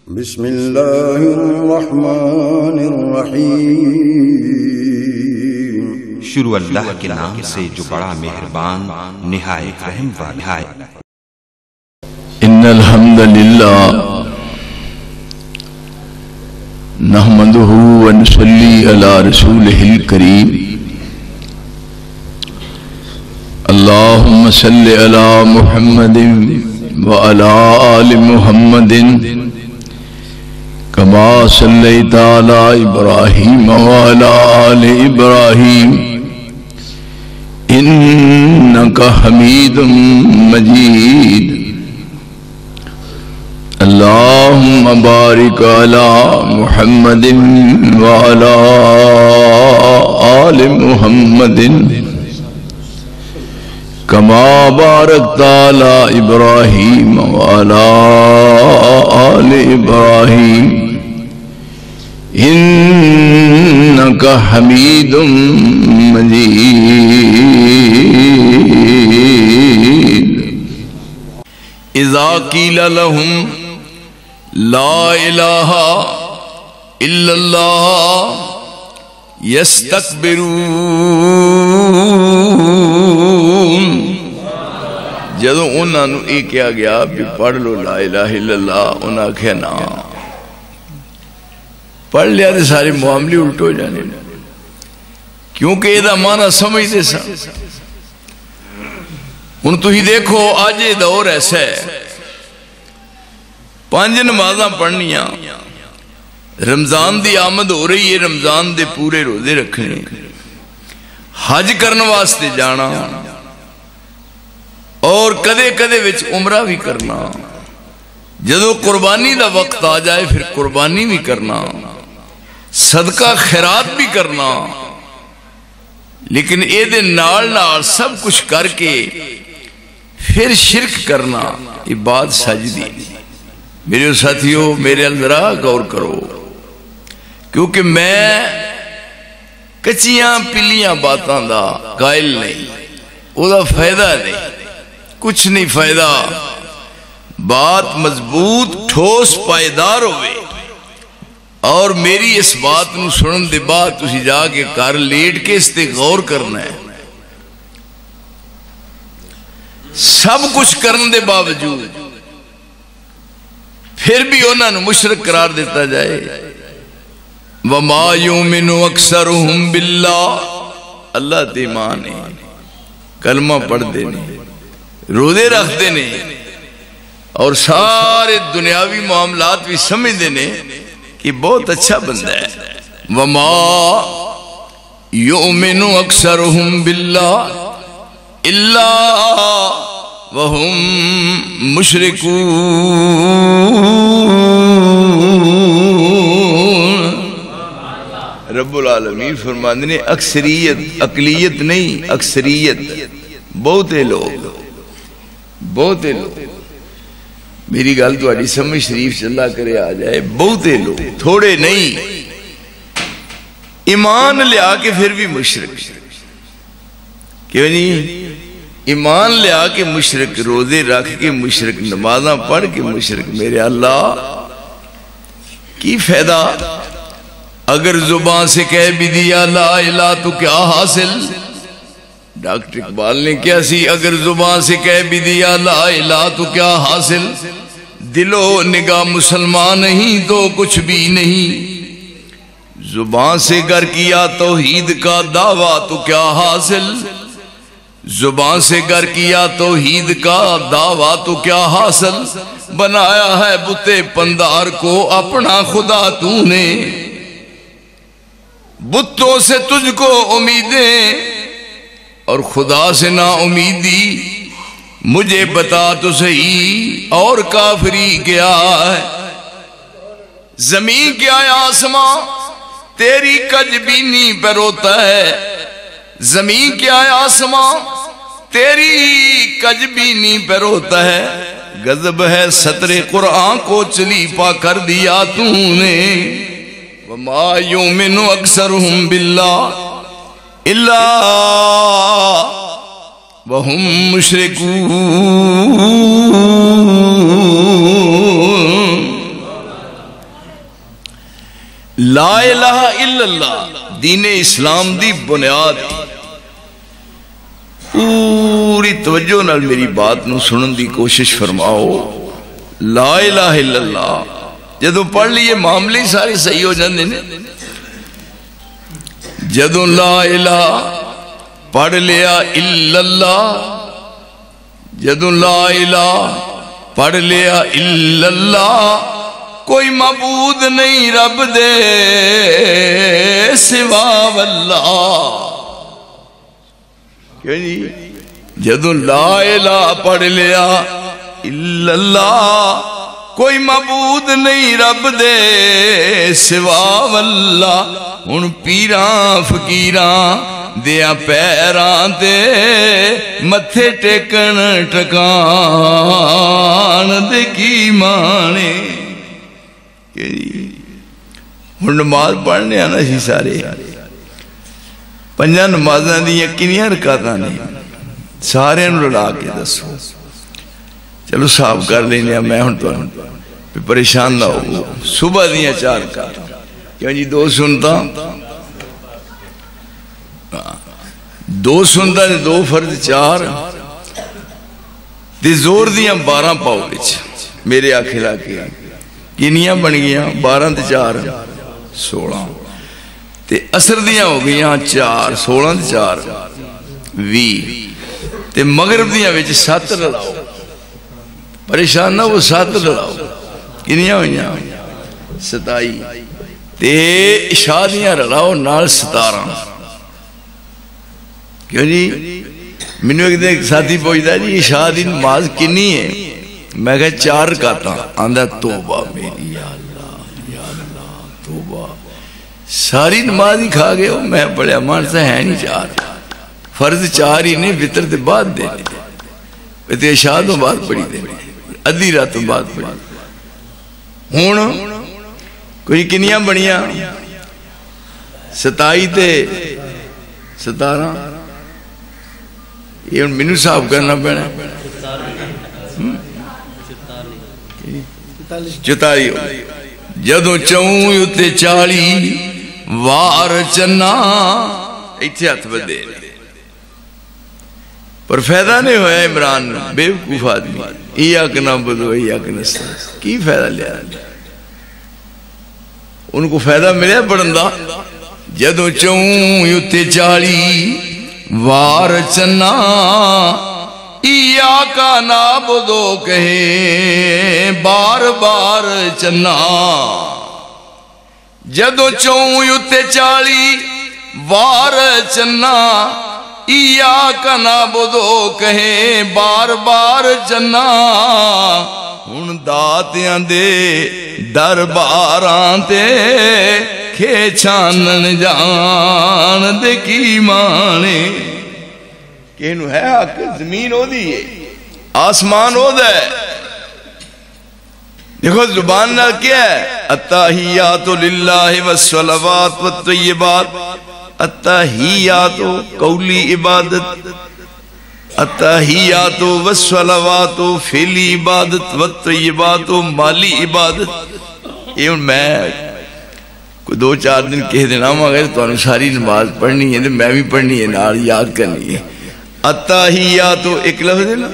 بسم اللہ الرحمن الرحیم۔ شروع اللہ کے نام سے جو بڑا مہربان نہایت رحم والا ہے۔ ان الحمد للہ نحمده ونصلی علی رسولہ الکریم۔ اللہم صلی علی محمد وعلی آل محمد کما صلیت علی ابراہیم وعلی آل ابراہیم انک حمید مجید۔ اللہم بارک علی محمد وعلی آل محمد کما بارکت علی ابراہیم وعلی آل ابراہیم انک حمید مجید۔ اذا قیل لهم لا الہ الا اللہ یستکبرون، جدو انہوں نے یہ کیا گیا بھی پڑھ لو لا الہ الا اللہ، انہوں نے کہا نا پڑھ لیا تو سارے معاملے الٹ ہو جانے، کیونکہ یہ معنی سمجھتے سا۔ ان تو ہی دیکھو آج یہ دور ایسا ہے، 5 نمازاں پڑھنیاں، رمضان دی آمد ہو رہی ہے، رمضان دے پورے روزے رکھنے، حج کرنے واسطے جانا، اور کدے کدے وچ عمرہ بھی کرنا، جدو قربانی دا وقت آ جائے پھر قربانی بھی کرنا، صدقہ خیرات بھی کرنا، لیکن اے دے نال نال سب کچھ کر کے پھر شرک کرنا، یہ بات سجدی۔ میرے ساتھیوں میرے ذرا غور کرو، کیونکہ میں کچیاں پلیاں باتاں دا قائل نہیں، وہ دا فائدہ نہیں، کچھ نہیں فائدہ۔ بات مضبوط ٹھوس پائیدار ہوئے، اور میری اس بات نو سنن دے بعد تسی جا کے کر لیٹ کے اس تے غور کرنا ہے۔ سب کچھ کرن دے باوجود پھر بھی انہوں نے مشرک قرار دیتا جائے۔ وَمَا يُؤْمِنُ أَكْثَرُهُمْ بِاللَّهِ، اللہ تے ایمان ہے، کلمہ پڑھ دینے، روزے رکھ دینے، اور سارے دنیاوی معاملات بھی سمجھ دینے کہ بہت اچھا بندہ ہے۔ وَمَا يُؤْمِنُ أَكْثَرُهُمْ بِاللَّهِ إِلَّا وَهُمْ مُشْرِكُونَ۔ رب العالمین فرماتے ہیں اکثریت، اقلیت نہیں، اکثریت، بہتے لوگ، بہتے لوگ، میری گل تو آڑی سمجھ شریف چلا کرے آ جائے، بہتے لوگ، تھوڑے نہیں، ایمان لیا کے پھر بھی مشرک، کیوں نہیں؟ ایمان لیا کے مشرک، روزے رکھ کے مشرک، نمازاں پڑھ کے مشرک۔ میرے اللہ کی فائدہ؟ اگر زبان سے کہہ بھی دیا لا الہ تو کیا حاصل؟ ڈاکٹر اقبال نے کیا سی، اگر زبان سے کہہ بھی دیا لا الہ تو کیا حاصل؟ دل و نگاہ مسلمان نہیں تو کچھ بھی نہیں۔ زبان سے گر کیا توحید کا دعویٰ تو کیا حاصل؟ زبان سے گر کیا توحید کا دعویٰ تو کیا حاصل؟ بنایا ہے بت پندار کو اپنا خدا تو نے، بتوں سے تجھ کو امیدیں اور خدا سے نا امیدی، مجھے بتا تو صحیح اور کافری کیا ہے؟ زمین کیا ہے آسمان تیری کج بینی پر روتا ہے، زمین کیا ہے آسمان تیری کج بینی پر روتا ہے، غضب ہے سطر قرآن کو چلی پا کر دیا تو نے۔ وَمَا يُؤْمِنُ أَكْثَرُهُمْ بِاللَّهِ إِلَّا وَهُمْ مُشْرِكُونَ۔ لا الہ الا اللہ دین اسلام دی بنیاد پوری توجہ نال میری بات نو سنن دی کوشش فرماؤ لا الہ الا اللہ جدوں پڑھ لیے معاملے سارے صحیح ہو جاندے نے جدوں لا الہ پڑھ لیا الا اللہ جدوں لا الہ پڑھ لیا الا اللہ کوئی معبود نہیں رب دے سوا واللہ کیوں جی جدوں لا الہ پڑھ لیا الا اللہ کوئی معبود نہیں رب دے سوا واللہ ہن پیراں فقیراں دیا پیران تے متھے ٹیکن ٹکان دے کی مانے ہن نماز پڑھنے آنا سی سارے پنجاں نمازاں دی کنیاں رکعتاں نے سارے لڑا کے دسو چلو صاحب کر لینے میں ہن تو پریشان نہ ہو صبح دیاں 4 رکعتاں کیوں جی 2 سنتا 2 سنتا 2 فرض 4 تے زور دیاں 12 پاؤ وچ میرے آنکھیں لا کے کنیاں بن گیاں 12 تے 4 16 تے اثر دیاں ہو گیاں 4 16 تے 4 20 تے مغرب دیاں وچ 7 لڑاؤ پریشان نہ وہ 7 لڑاؤ کنیاں ہوئیاں 27 تے عشاء دیاں لڑاؤ نال 17 کیوں جی مینوں ایک ساتھی پوچھتا جی عشاء دی نماز کنی ہے میں کہا 4 رکعتاں آندا توبہ میری یا اللہ توبہ ساری نماز ہی کھا گئے ہو میں پڑھیا مانسا ہے نہیں 4 فرض 4 ہی نے وطر دے بعد دے تے عشاء تو بعد پڑھی دے ادھی رات تو بعد پڑھی ہن کوئی کنیاں بنیاں 27 تے 17 یہ مینوں صاحب کرنا پینا 44 جدوں چوں اتے 40 وار چنا ایتھے ہاتھ بدے پر فائدہ نہیں ہویا عمران بے وقوف آدمی ایاک نعبد و ایاک نستعین کی فائدہ لیا ان کو فائدہ ملیا پڑھندا جدوں چوں اتے 40 وار چنا ایاک نعبد کہے بار بار چنا جدوں چوں اتے 40 وار چنا ایاک نعبد کہے بار بار چنا ہن داتیاں دے درباراں تے کھے چھانن جان دے کی مانے کہنو ہے حق زمین ہو دی ہے آسمان ہو دے دیکھو زبان نہ کیا ہے التحیات للہ والصلوات والطیبات التحیات قولی عبادت التحیات والصلوات فعلی عبادت والطیبات مالی عبادت یہ میں کوئی 2-4 دن کہہ دینا مگر تو انہوں ساری نماز پڑھنی ہے میں بھی پڑھنی ہے نال یاد کرنی ہے التحیات ایک لفظ ہے نا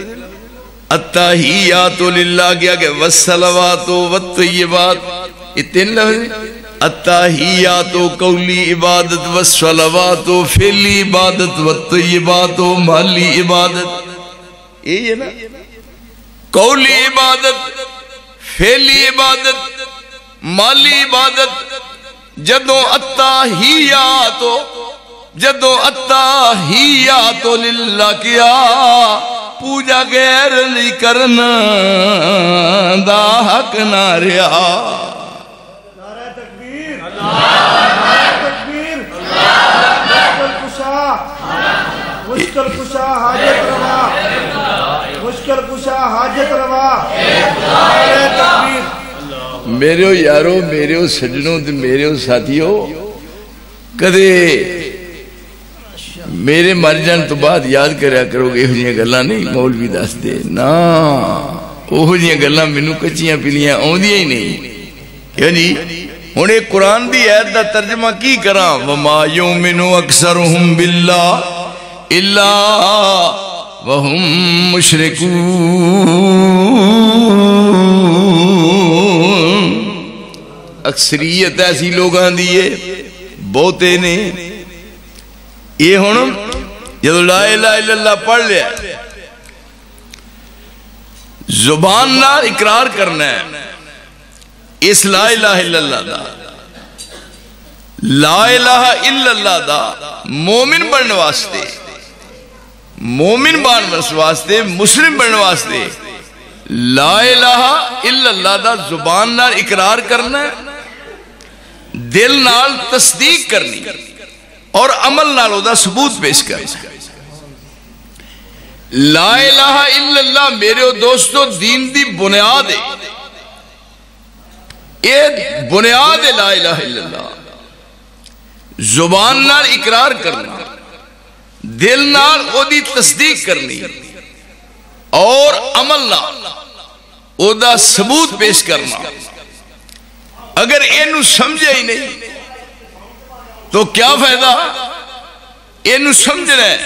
التحیات للہ کیا کہ والصلوات والطیبات یہ 3 لفظ ہیں التحیات قولی عبادت والصلوات فعلی عبادت والطیبات مالی عبادت یہ ہے نا قولی عبادت فعلی عبادت مالی عبادت جدوں التحیات للہ کیا پوجا غیر نہیں کرنا دا حق نہ رہا نعرہ تکبیر نعرہ تکبیر مشکل کشا حاجت روا مشکل کشا حاجت روا نعرہ تکبیر میرے یارو میرے سجنوں میرے ساتھیوں کدے میرے مر جان تو بعد یاد کریا کرو گے یہ گلاں نہیں مولوی دس دے نا وہ گلاں مینوں کچیاں پلیاں آوندیاں ہی نہیں کیوں جی ہن ایک قرآن دی آیت دا ترجمہ کی کراں وما یؤمن اکثرهم باللہ الا وهم مشرکون اکثریت ایسی لوگاں دیئے بہتے نے یہ ہن جب لا الہ الا اللہ پڑھ لیا زبان نہ اقرار کرنا ہے اس لا الہ الا اللہ دا لا الہ الا اللہ دا مومن بننے واسطے مسلم بننے واسطے لا الہ الا اللہ دا زبان نال اقرار کرنا ہے دل نال تصدیق کرنی اور عمل نال دا ثبوت پیش کرنا لا الہ الا اللہ میرے دوستو دین دی بنیاد ہے یہ بنیاد ہے لا الہ الا اللہ زبان نال اقرار کرنا دل نال او دی تصدیق کرنی اور عمل نال او دا ثبوت پیش کرنا اگر اینو سمجھے ہی نہیں تو کیا فائدہ اینو سمجھنا ہے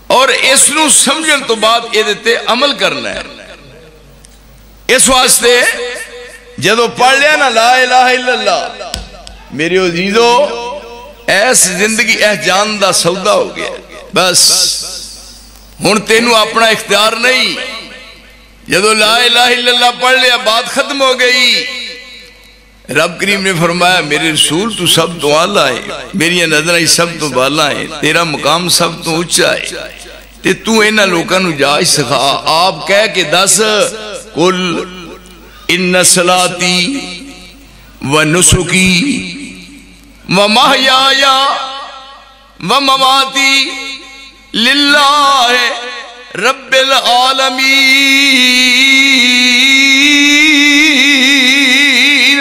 اور اس نو سمجھن تو بعد یہ دیتے عمل کرنا ہے اس واسطے جدو پڑھ لیا نا لا الہ الا اللہ میری عزیزو ایس زندگی جان دا سودا ہو گیا بس ہن تینو اپنا اختیار نہیں جدو لا الہ الا اللہ پڑھ لیا بات ختم ہو گئی رب کریم نے فرمایا میرے رسول تو سب تو اعلیٰ ہے میری نظریں سب تو بالا ہے تیرا مقام سب تو اونچا ہے تے تو اینا لوکاں نو جاج سکھا آپ کہہ کے دس قل ان صلاتی و نسکی و محیایا و مماتی للہ رب العالمین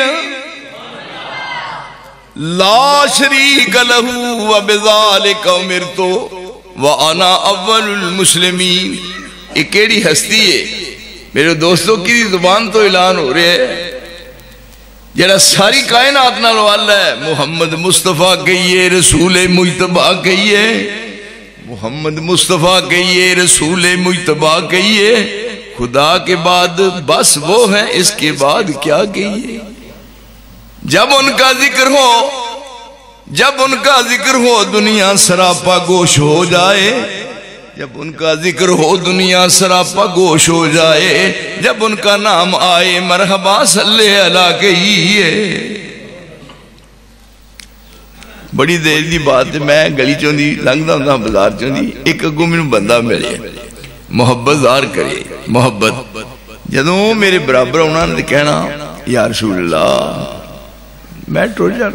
لا شریک لہو و بذالک امرتو وَأَنَا أَوَّلُ الْمُسْلِمِينَ یہ کیڑی ہستی ہے میرے دوستوں کی زبان تو اعلان ہو رہے ہیں جڑا ساری کائنات نال والا ہے محمد مصطفیٰ کہیے رسول مجتبیٰ کہیے محمد مصطفیٰ کہیے رسول مجتبیٰ کہیے خدا کے بعد بس وہ ہیں اس کے بعد کیا کہیے جب ان کا ذکر ہو دنیا سراپا گوش ہو جائے جب ان کا ذکر ہو دنیا سراپا گوش ہو جائے جب ان کا نام آئے مرحبا صلی اللہ کہیے بڑی دیر دی بات ہے میں گلی چوں دی لنگدا ہوندا بازار چوں دی ایک اگوں مینوں بندہ ملے محبت ظاہر کرے محبت جدوں میرے برابر انہاں نے کہنا یا رسول اللہ میں ٹر جا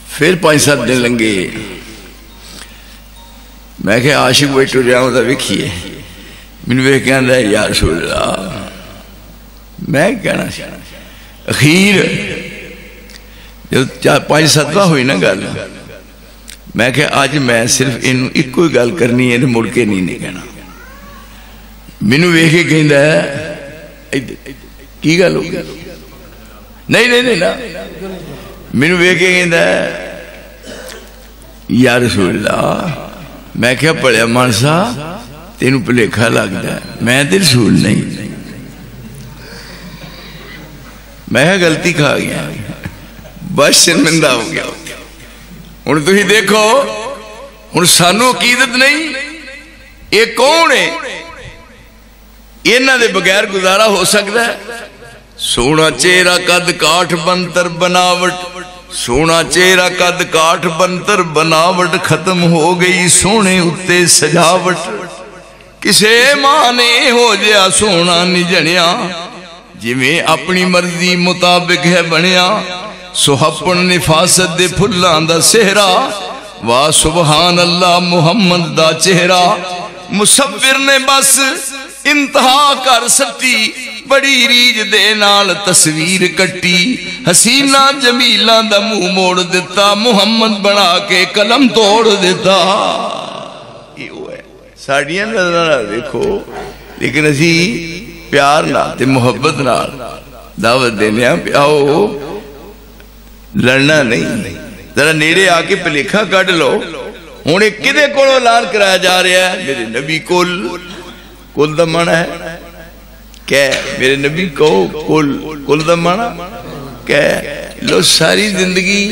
پھر 5-7 دن لنگے میں کہ عاشق بیٹھو جاؤں دا وکھیے میں نے کہنا ہے یا رسول اللہ میں کہنا اخیر جب 5-7 ہوئی نا گل میں کہ آج میں صرف انہوں ایک کوئی گل کرنی ہے مڑ کے نہیں کہنا میں نے ویکھے کہندا ہے کی گل ہو گئی نہیں میں نے ویکھے کہندا ہے یا رسول اللہ میں کیا پڑھیا مانسا تینوں پلیکھا لگتا ہے میں تے رسول نہیں میں غلطی کھا گیا بس شرمندہ ہو گیا ہن تسی دیکھو ہن سانو عقیدت نہیں یہ کون ہے انہاں دے بغیر گزارا ہو سکتا ہے سونا چہرہ قد کاٹھ بنتر بناوٹ سونا چہرہ قد کاٹھ بنتر بناوٹ ختم ہو گئی سونے اتے سجاوٹ کسے ماں نے ہو جیا سونا نجنیا جی میں اپنی مرضی مطابق ہے بنیا سوہپن نفاست دے پھلان دا سہرا واہ سبحان اللہ محمد دا چہرہ مصور نے بس انتہا کر سکتی بڑی ریج دے نال تصویر کٹی حسینہ جمیلہ دا منہ موڑ دیتا محمد بنا کے قلم توڑ دیتا یہ ہے ساڑیاں نظرہ دیکھو لیکن اسی پیار نال تے محبت نال دعوت دینے پہ آؤ، لڑنا نہیں، ذرا نیڑے آ کے پلیکھا کٹ لو۔ ہوں کدے کو اعلان کرایا جا رہا ہے؟ میرے نبی کل دا مانا ہے کہ میرے نبی کو کل دا مانا کہ لو ساری زندگی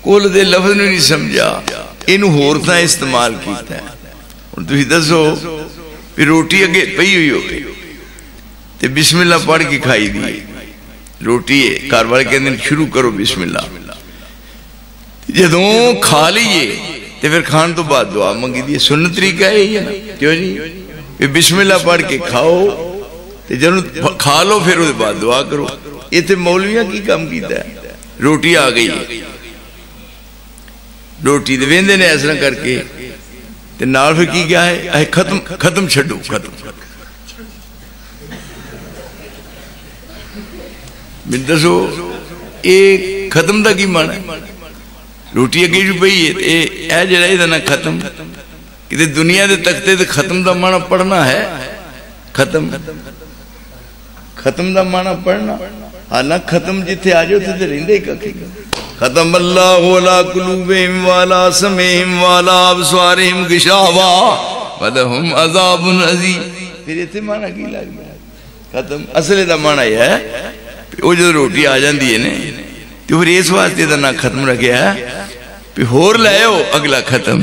کل دے لفظ نہیں سمجھا، انہوں ہورتاں استعمال کیتا ہے۔ اور تو ہی دسو پھر روٹی اگے پئی ہوئی ہوئی تے بسم اللہ پڑھ کے کھائی دی، روٹی ہے کاروبار کے اندر شروع کرو بسم اللہ، جدوں کھا لیے تے پھر کھان تو بعد دعا منگی دی، سنت طریقہ ہے یہ نا، کیوں جی؟ بسم اللہ پڑھ کے کھاؤ تے جدوں کھا لو پھر اس بعد دعا کرو۔ یہ تے مولویاں کی کام کیتا ہے؟ روٹی آ گئی ہے، روٹی دے ویندے نے ایسا کر کے تے نال پھر کی کیا ہے؟ ختم چھڈو، ختم میں دسو ایک ختم دا کی مانا ہے؟ روٹی اگے جو پئی ہے اے جڑا یہ نا ختم، کہ دنیا دے تختے تے ختم دا مانا پڑھنا ہے، ختم دا مانا پڑھنا، ہاں ختم جتھے آ جاؤ تے رہندے ککی ختم اللہ علی قلوبہم وعلی سمعہم وعلی ابصارہم غشاوہ ولہم عذاب عظیم۔ پھر اتنے مانا کی لگ گیا ختم؟ اصل دا مانا یہ ہے وہ جو روٹی آ جاندی ہے نا تو پھر اس واسطے دا نہ ختم رکھیا ہے پھر ہور لے ہو اگلا ختم۔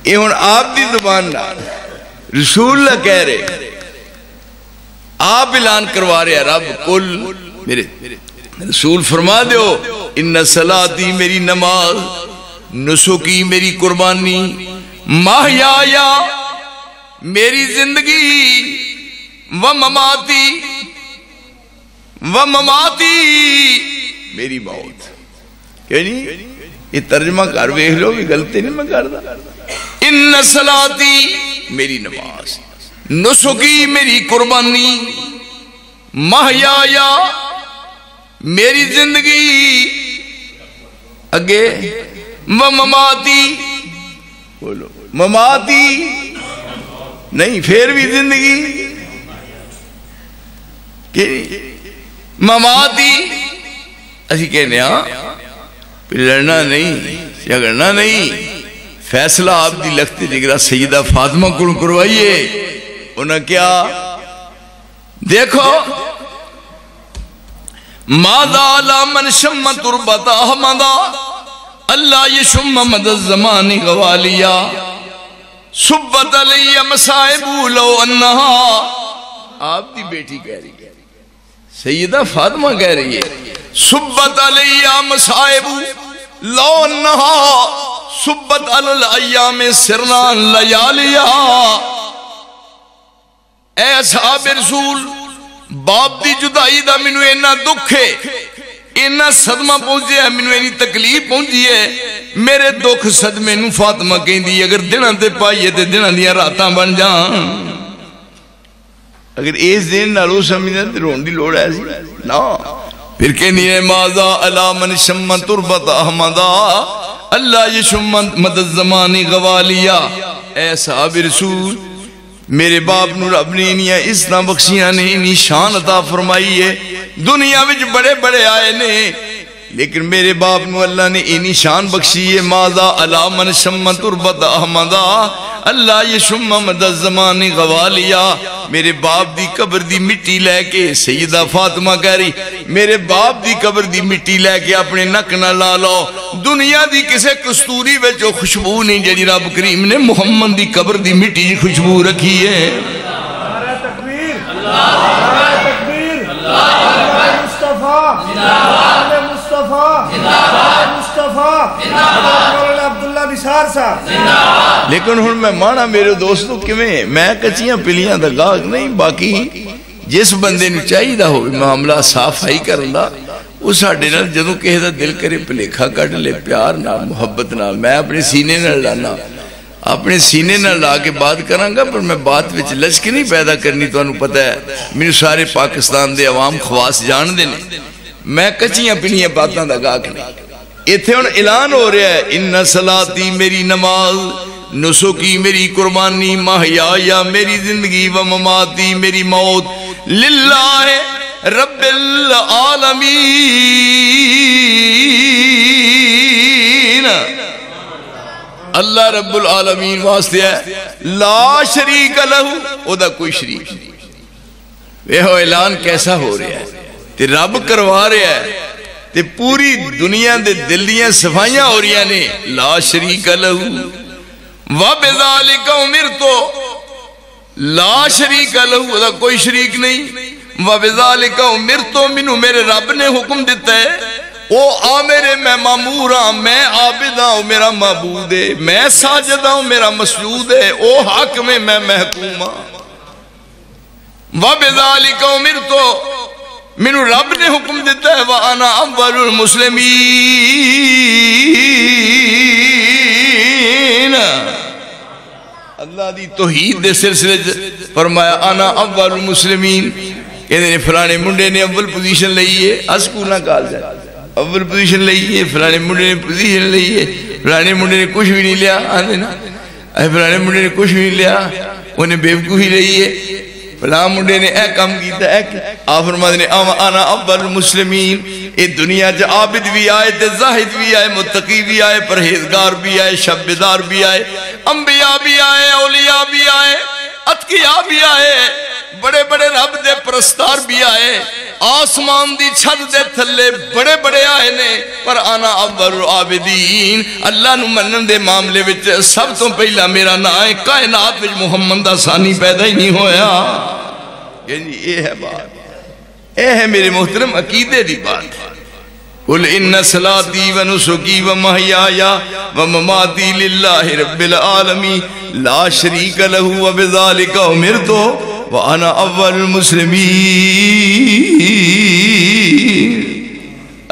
یہ ہن آپ دی زبان نہ رسول اللہ کہہ رہے، آپ اعلان کروا رہے رب کل میرے رسول فرما دیو ان صلاتی میری نماز، نسکی میری قربانی، محیایا میری زندگی، ومماتی میری موت۔ کیا نہیں یہ ترجمہ کر ویکھ لو بھی غلطی نہیں میں کردا۔ ان صلاتی میری نماز، نسکی میری قربانی، محیایا میری زندگی، اگے ومماتی بولو مماتی نہیں پھر بھی زندگی، مماتی اسی کہنے ہاں پھر لڑنا نہیں جھگڑنا نہیں، فیصلہ آپ دی لخت جگرہ سیدہ فاطمہ کو کروائیے۔ انہاں کیا دیکھو ماذا لا من شم تربت احمدا اللہ یشم مد الزمان غوالیا صبت علی مصائب لو انہا۔ آپ دی بیٹی کہہ رہی ہے، سیدہ فاطمہ کہہ رہی ہے صبت علی مصائب لو انہا صبت علی الایام سرنان لیالیا۔ اے اصحاب رسول باپ دی جدائی دا منو اینا دکھ ہے، اینا صدمہ پہنچے ہے، منو اینی تکلیف پہنچی ہے، میرے دکھ صدمے نو فاطمہ کہیں دی اگر دنہ تے پائیے تے دنہ دیا راتاں بن جان۔ اگر اس دن نالو سمجھنا تے رون دی لوڑ ہے نا، پھر کہیں دی ماذا علا من شم تربت احمدا اللہ یشم مد الزمان غوالیا۔ اے صحاب رسول میرے باپ نو رب نے انہیاں اس طرح بخشیاں نے انہی شان عطا فرمائی ہے، دنیا وچ بڑے بڑے آئے نے لیکن میرے باپ نو اللہ نے انہی شان بخشی ہے ماذا علا من شم تربت احمدا اللہ یشم مد الزمان غوالیا۔ میرے باپ دی قبر دی مٹی لے کے سیدہ فاطمہ کہہ رہی میرے باپ دی قبر دی مٹی لے کے اپنے نک نہ لا لو، دنیا دی کسے کستوری وچ خوشبو نہیں جڑی رب کریم نے محمد دی قبر دی مٹی دی خوشبو رکھی ہے۔ نعرہ تکبیر، نعرہ تکبیر، اللہ مصطفیٰ، اللہ مصطفیٰ، اللہ مصطفیٰ، مولانا عبداللہ نثار صاحب۔ لیکن ہن میں مانا میرے دوستو کیویں میں کچیاں پلیاں دا گاہک نہیں، باقی جس بندے نو چاہیے دا ہوئے معاملہ صافائی کرنا وہ ساڑھے نال جدوں کہے دا دل کرے پلیکھا کٹ لے پیار نہ محبت نہ میں اپنے سینے نہ لانا اپنے سینے نہ لا کے بات کرانگا، پر میں بات وچ لچک نہیں پیدا کرنی۔ تو انہوں پتہ ہے میرے سارے پاکستان دے عوام خواص جان دینے، میں کچیاں پلیاں باتاں دا گاہک نہیں۔ اتھے ان اعلان ہو رہا ہے ان صلاتی میری نماز، نسکی میری قربانی، محیایا میری زندگی، و مماتی میری موت، للہ رب العالمین، اللہ رب العالمین واسطے ہے، لا شریک لہو، او دا کوئی شریک نہیں۔ وہ اعلان کیسا ہو رہا ہے تے رب کروا رہا ہے تے پوری دنیا دے دلیاں صفائیاں ہو رہی نے، لا شریک لہو وَبِذَالِكَ اُمِرْتُ، لا شریک لہو، دا کوئی شریک نہیں، وَبِذَالِكَ اُمِرْتُ، منو میرے رب نے حکم دیتا ہے، او آمرے میں معمور ہاں، میں عابد ہوں میرا معبود ہے، میں ساجد ہوں میرا مسجود ہے، او حاکم ہے میں محکوم ہوں۔ وَبِذَالِكَ اُمِرْتُ، منو رب نے حکم دیتا ہے، وَأَنَا أَوَّلُ الْمُسْلِمِينَ، اللہ دی توحید دے سلسلے فرمایا انا اول المسلمین، کہ فلانے منڈے نے اول پوزیشن لئیے، اسکولہ کال جائے اول پوزیشن لئیے، فلانے منڈے نے پوزیشن لئیے، فلانے منڈے نے کچھ بھی نہیں لیا، فلانے منڈے نے کچھ بھی نہیں لیا، انہیں بیوقوفی لئیے، فلاں منڈے نے اے کام کیتا ہے، فرماتے نے انا اول المسلمین، اس دنیا جا عابد بھی آئے تے زاہد بھی آئے، متقی بھی آئے، پرہیزگار بھی آئے، شبدار بھی آئے، انبیاء بھی آئے، اولیاء بھی آئے، اتقیاء بھی آئے، بڑے بڑے رب دے پرستار بھی آئے، آسمان دی چھت دے تھلے بڑے بڑے آئے نے، پر انا اول العابدین، اللہ نو منن دے معاملے وچ سب تو پہلا میرا نا ہے، کائنات وچ محمد دا ثانی پیدا ہی نہیں ہویا۔ یعنی یہ ہے بات، اے ہے میرے محترم عقیدے دی بات۔ قُلْ إِنَّ صَلَاتِي وَنُسُكِي وَمَحْيَايَ وَمَمَاتِي لِلَّهِ رَبِّ الْعَالَمِينَ لَا شَرِيكَ لَهُ وَبِذَلِكَ أُمِرْتُ وَأَنَا أَوَّلُ الْمُسْلِمِينَ۔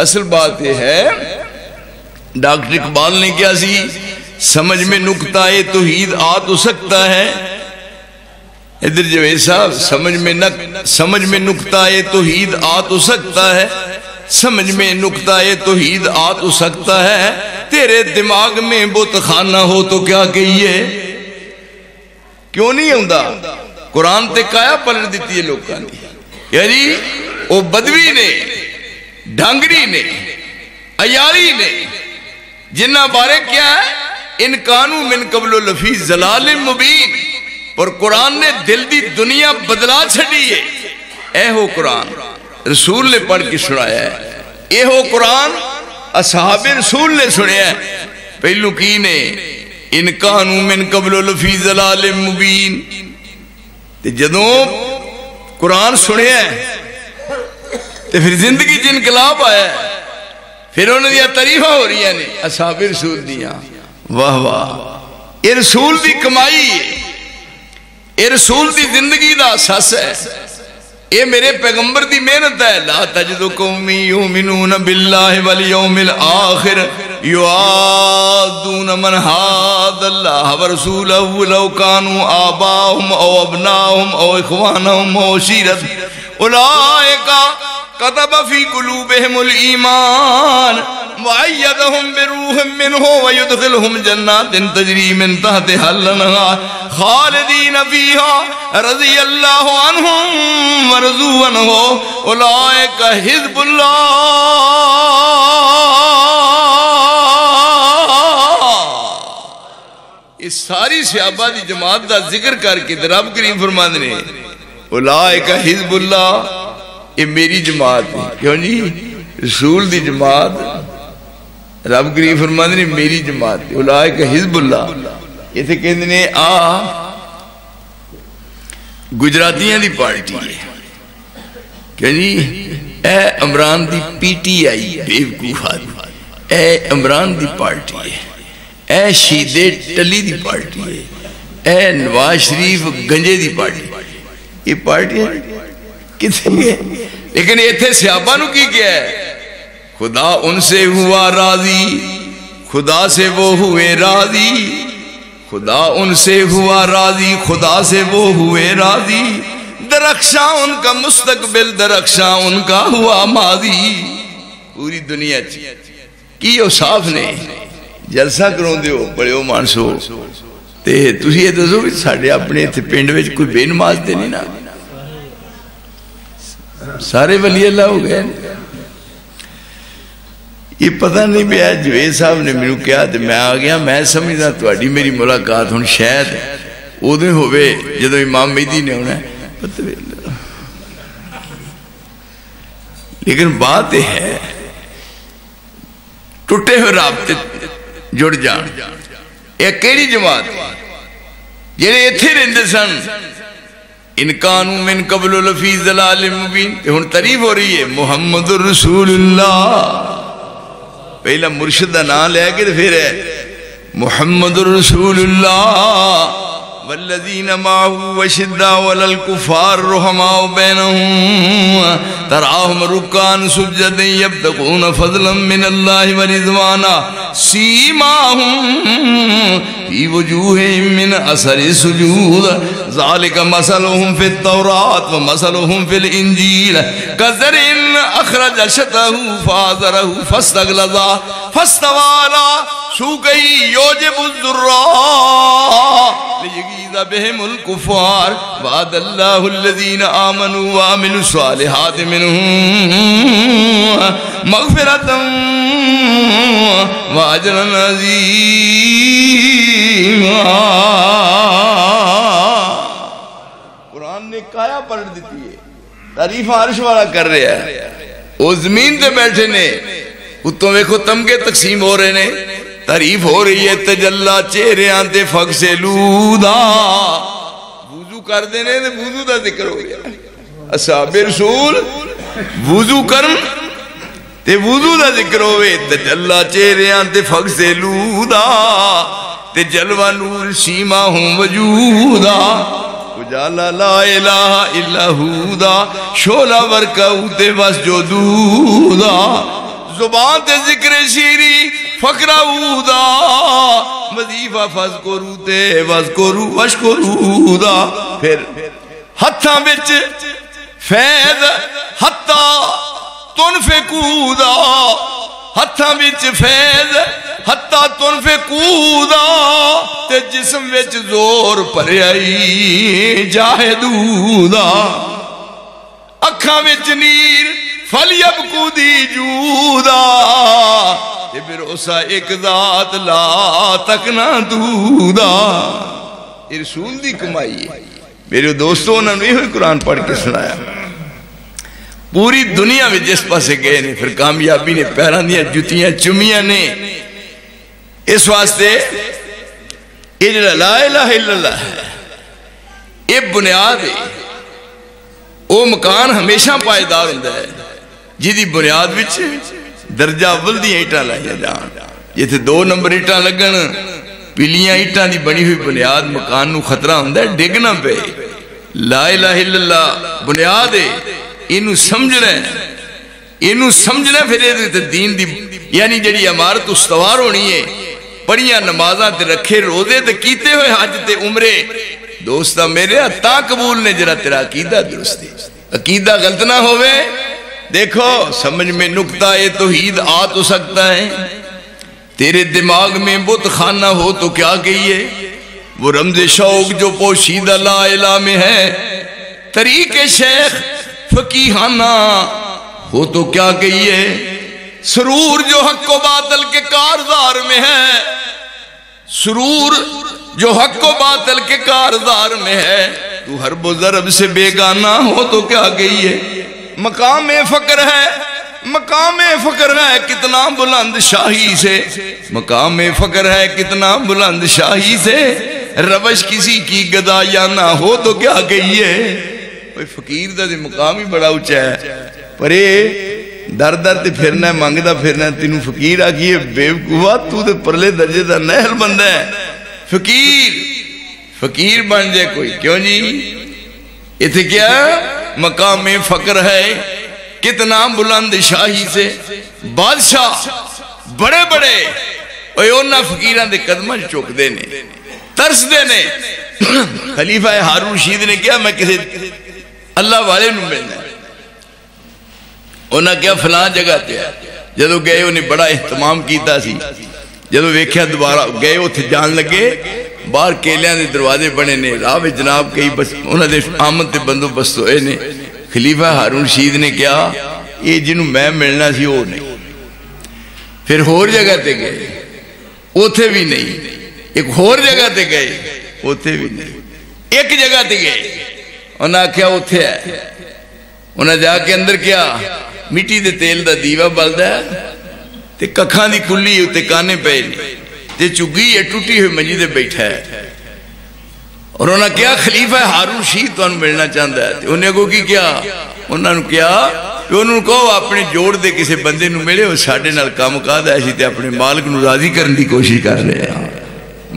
اصل بات یہ ہے، ڈاکٹر اقبال نے کیا سی، سمجھ میں نکتہ توحید آ تو سکتا ہے، ادھر جو ایسا سمجھ میں نکتہ توحید آ تو سکتا ہے، سمجھ میں نکتہ توحید آ تو سکتا ہے، تیرے دماغ میں بت خانہ ہو تو کیا کہیے، کیوں نہیں ہوندہ؟ قرآن تے کایا پلٹ دیتی ہے لوگاں دی، یعنی وہ بدوی نے، ڈھانگری نے، عیاری نے، جنہ بارے کیا ہے، ان کانو من قبل لفی ضلال مبین، اور قرآن نے دل دی دنیا بدلا چھڑی ہے۔ اے ہو قرآن رسول نے پڑھ کے سنایا ہے، اے ہو قرآن اصحاب رسول نے سنایا ہے، پہلو کی نے ان کانو من قبل لفی ضلال مبین، جدوں قرآن سنیا ہے تو پھر زندگی جن انقلاب آیا ہے، پھر انہوں نے تعریفہ ہو رہی ہیں اصحاب رسول دیا، واہ واہ، یہ رسول دی کمائی ہے، یہ رسول دی زندگی دا اساس ہے، یہ میرے پیغمبر دی محنت ہے۔ لا تجد قومی یؤمنون باللہ والیوم الآخر یوادون من حاد اللہ ورسولہ لو کانوا آباہم او ابناہم او اخوانہم او عشیرت اولئک کتب فی قلوبہم الایمان وَأَيَّدَهُمْ بِرُوحٍ مِّنْهُ وَيُدْخِلْهُمْ جَنَّاتٍ تَجْرِي مِن تَحْتِهَا الْأَنْهَارُ خَالِدِينَ فِيهَا رَضِيَ اللَّهُ عَنْهُمْ وَرَضُوا عَنْهُ أُولَٰئِكَ حِزْبُ اللَّهِ۔ اس ساری صحابہ دی جماعت دا ذکر کر کے رب کریم فرماندے نے اولئک حزب اللہ، یہ میری جماعت ہے، کیوں جی رسول دی جماعت، رب کریم فرماندے نے میری جماعت ہے، اولئک حزب اللہ۔ یہ تھے کہندے نے گجراتیاں دی پارٹی ہے، کیا جی اے عمران دی پی ٹی آئی بیوقوف آدمی، اے عمران دی پارٹی ہے، اے شیدے ٹلی دی پارٹی ہے، اے نواز شریف گنجے دی پارٹی، یہ پارٹی ہے کتنی ہے، لیکن یہ تھے صحابہ نو کی کیا ہے، خدا ان سے ہوا راضی، خدا سے وہ ہوئے راضی، خدا ان سے ہوا راضی، خدا سے وہ ہوئے راضی، درخشاں ان کا مستقبل، درخشاں ان کا ہوا ماضی۔ پوری دنیا کی اوصاف نے جلسہ کروں دیو بڑے ہو مانسو تے تسی یہ دسو بھی ساڑھے اپنے تھے پینڈ ویچ کوئی بے نماز دے نہیں نا، سارے ولی اللہ ہو گئے. یہ پتہ نہیں بھی ہے جوید صاحب نے میرے کیا تو میں آ گیا. میں سمجھنا تھوڑی میری ملاقات ہوں شاید ادو ہوئے جدو امام مہدی نے ہونا ہے. لیکن بات یہ ہے ٹوٹے ہوئے رابطے جڑ جان. یہ کیڑی جماعت جڑے ایتھے رہندے سن ان کانوا من قبل لفی ضلال مبین. ہن تعریف ہو رہی ہے محمد رسول اللہ. پہلا مرشد دا نام لے کے پھر ہے محمد رسول اللہ والذین معه وشداء علی الکفار رحماء بینہم تراہم رکعا سجدا یبتغون فضلا من اللہ ورضوانا سیماہم فی وجوہہم من اثر السجود ذالک مثلہم فی التوراۃ ومثلہم فی الانجیل کزرع اخرج شطہ فآزرہ فاستغلظ فاستوى علی سوقہ یوجب الضراء لیغیظ بہم الکفار وعد اللہ الذین آمنوا وعملوا الصالحات منہم مغفرتا واجرا عظیما. قرآن نے کایا پلٹ دیتی ہے. تعریف عرش والا کر رہا ہے. وہ زمین تے بیٹھے نے اتوں ویکھو تمغے تقسیم ہو رہے نے. تعریف ہو رہی ہے تجلا چہرے آنتے فق سے لودا. وضو کر دینے تو وضو دا ذکر ہو گیا. اصحاب رسول وضو کرن تے وضو دا ذکر ہوئے. تجلا چہرے آنتے فق سے لودا تے جلوہ نور سیما ہوں وجودا اجالا لا الہ الا ہودا شولا ورکا ہوتے بس جو دودا زبان تے ذکر شیری فقرہ اودا وظیفہ فذکرو تے وذکرو وشکرو دا. پھر ہتھاں بچ فیض حتی تنفقو دا. ہتھاں بچ فیض حتی تنفقو دا تے جسم بچ زور پریائی جاہدو دا. اکھاں بچ نیر فَلْيَبْكُ دی جودا تے بھروسہ ایک ذات لا تکنا دودا. یہ رسول دی کمائی ہے. میرے دوستوں نے یہ قرآن پڑھ کے سنایا. پوری دنیا میں جس پاسے گئے نے پھر کامیابی نے پیران دیا جتیاں چمیاں نے. اس واسطے یہ جو لا الہ الا اللہ ہے یہ بنیاد ہے. وہ مکان ہمیشہ پائیدار ہوتا ہے جیدی بنیاد وچ درجہ اول دی ایٹاں لائیا جان. یہ تھے 2 نمبر ایٹاں لگن پیلیاں ایٹاں دی بنی ہوئی بنیاد مکان نو خطرہ ہوندہ ہے ڈگنا پہ. لا الہ الا اللہ بنیاد ہے. انہوں سمجھنا پھر یہ دین دی یعنی جڑی عمارت استوار ہونی ہے. پڑھیاں نمازاں تے رکھے روزے تے کیتے ہوئے حج تے عمرے. دوستا میرے تا قبول نے جرا تیرا عقیدہ درستی. عقیدہ غلط نہ ہوئے. دیکھو سمجھ میں نکتہ توحید آ تو سکتا ہے. تیرے دماغ میں بت خانہ ہو تو کیا کہیے. وہ رمز شوق جو پوشیدہ لا الہ میں ہے. طریق شیخ فقیحانہ ہو تو کیا کہیے. سرور جو حق و باطل کے کارزار میں ہے. سرور جو حق و باطل کے کارزار میں ہے. تو حرب و ضرب سے بیگانہ ہو تو کیا کہیے. مقام فقر ہے. مقام فقر ہے کتنا بلند شاہی سے. مقام فقر ہے کتنا بلند شاہی سے. روش کسی کی گدا یا نہ ہو تو کیا کہیے. فقیر دا دی مقام ہی بڑا اچھا ہے. پر در در تے پھرنا ہے مانگ دا پھرنا ہے. تینوں فقیر آگئی ہے بے وقوہ تو دے پرلے درجے دا نہل بندہ ہے. فقیر بن جائے کوئی کیوں جی. یہ تھے کیا مقام فقر ہے کتنا بلند شاہی سے. بادشاہ بڑے بڑے اونا فقیران دے قدمہ چوک دینے ترس دینے. خلیفہ ہارون رشید نے کیا میں کسی اللہ والے نو ملنا ہے. انہاں کیا فلان جگہ تے جدو گئے انہیں بڑا اہتمام کیتا سی. جدو ویکھیا دوبارہ گئے وہ تھے جان لگے باہر کیلیاں دے دروازے بنے نے. راہ جناب کئی بس انہاں دے آمد تے بندو بست ہوئے نے. خلیفہ ہارون رشید نے کیا یہ جنہوں میں ملنا سی وہ نہیں. پھر ہور جگہ تے گئے اوتھے بھی نہیں. ایک ہور جگہ تے گئے اوتھے بھی نہیں. ایک جگہ تے گئے انہاں کیا اوتھے ہے. انہاں جا کے اندر کیا مٹی دے تیل دا دیوا بلدا ہے تے ککھاں دی کلی تے کانے پے نہیں تے چگی ہے ٹوٹی ہوئی منجی دے بیٹھا ہے. اور انہاں کیا خلیفہ ہارون رشید تو ملنا چاہتا ہے. انہیں کو کی کیا انہوں نے کیا کہ انہوں کو اپنے جوڑ دے کسی بندے نو ملے وہ ساڑھے نال کام کہا ایسی تے اپنے مالک نو راضی کرنے دی کوشش کر رہے ہیں.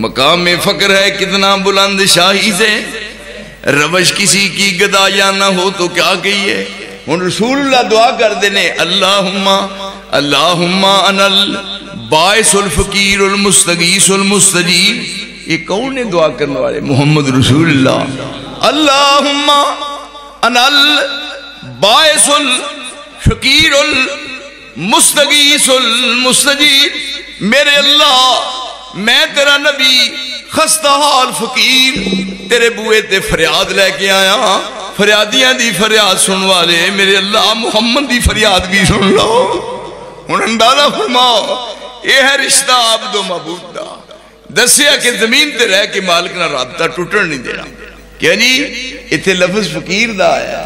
مقام میں فقر ہے کتنا بلند شاہی سے روش کسی کی گدا یا نہ ہو تو کیا کہیے. ان رسول اللہ دعا کر دینے اللہم انل باعث الفقیر المستغیث المستجیر. یہ کون ہے دعا کرنے والے؟ محمد رسول اللہ. اللہم انل باعث الفقیر المستغیث المستجیر. میرے اللہ میں تیرا نبی خستہ حال فقیر تیرے بوئے تے فریاد لے کے آیا. فریادیاں دی فریاد سن والے میرے اللہ محمد دی فریاد بھی سن لو. ہن اندازہ فرماؤ یہ ہے رشتہ عبد و معبود دا. دسیا کہ زمین تے رہ کے مالک نہ رابطہ ٹوٹن نہیں دینا. کیا جی اتنے لفظ فقیر دا آیا.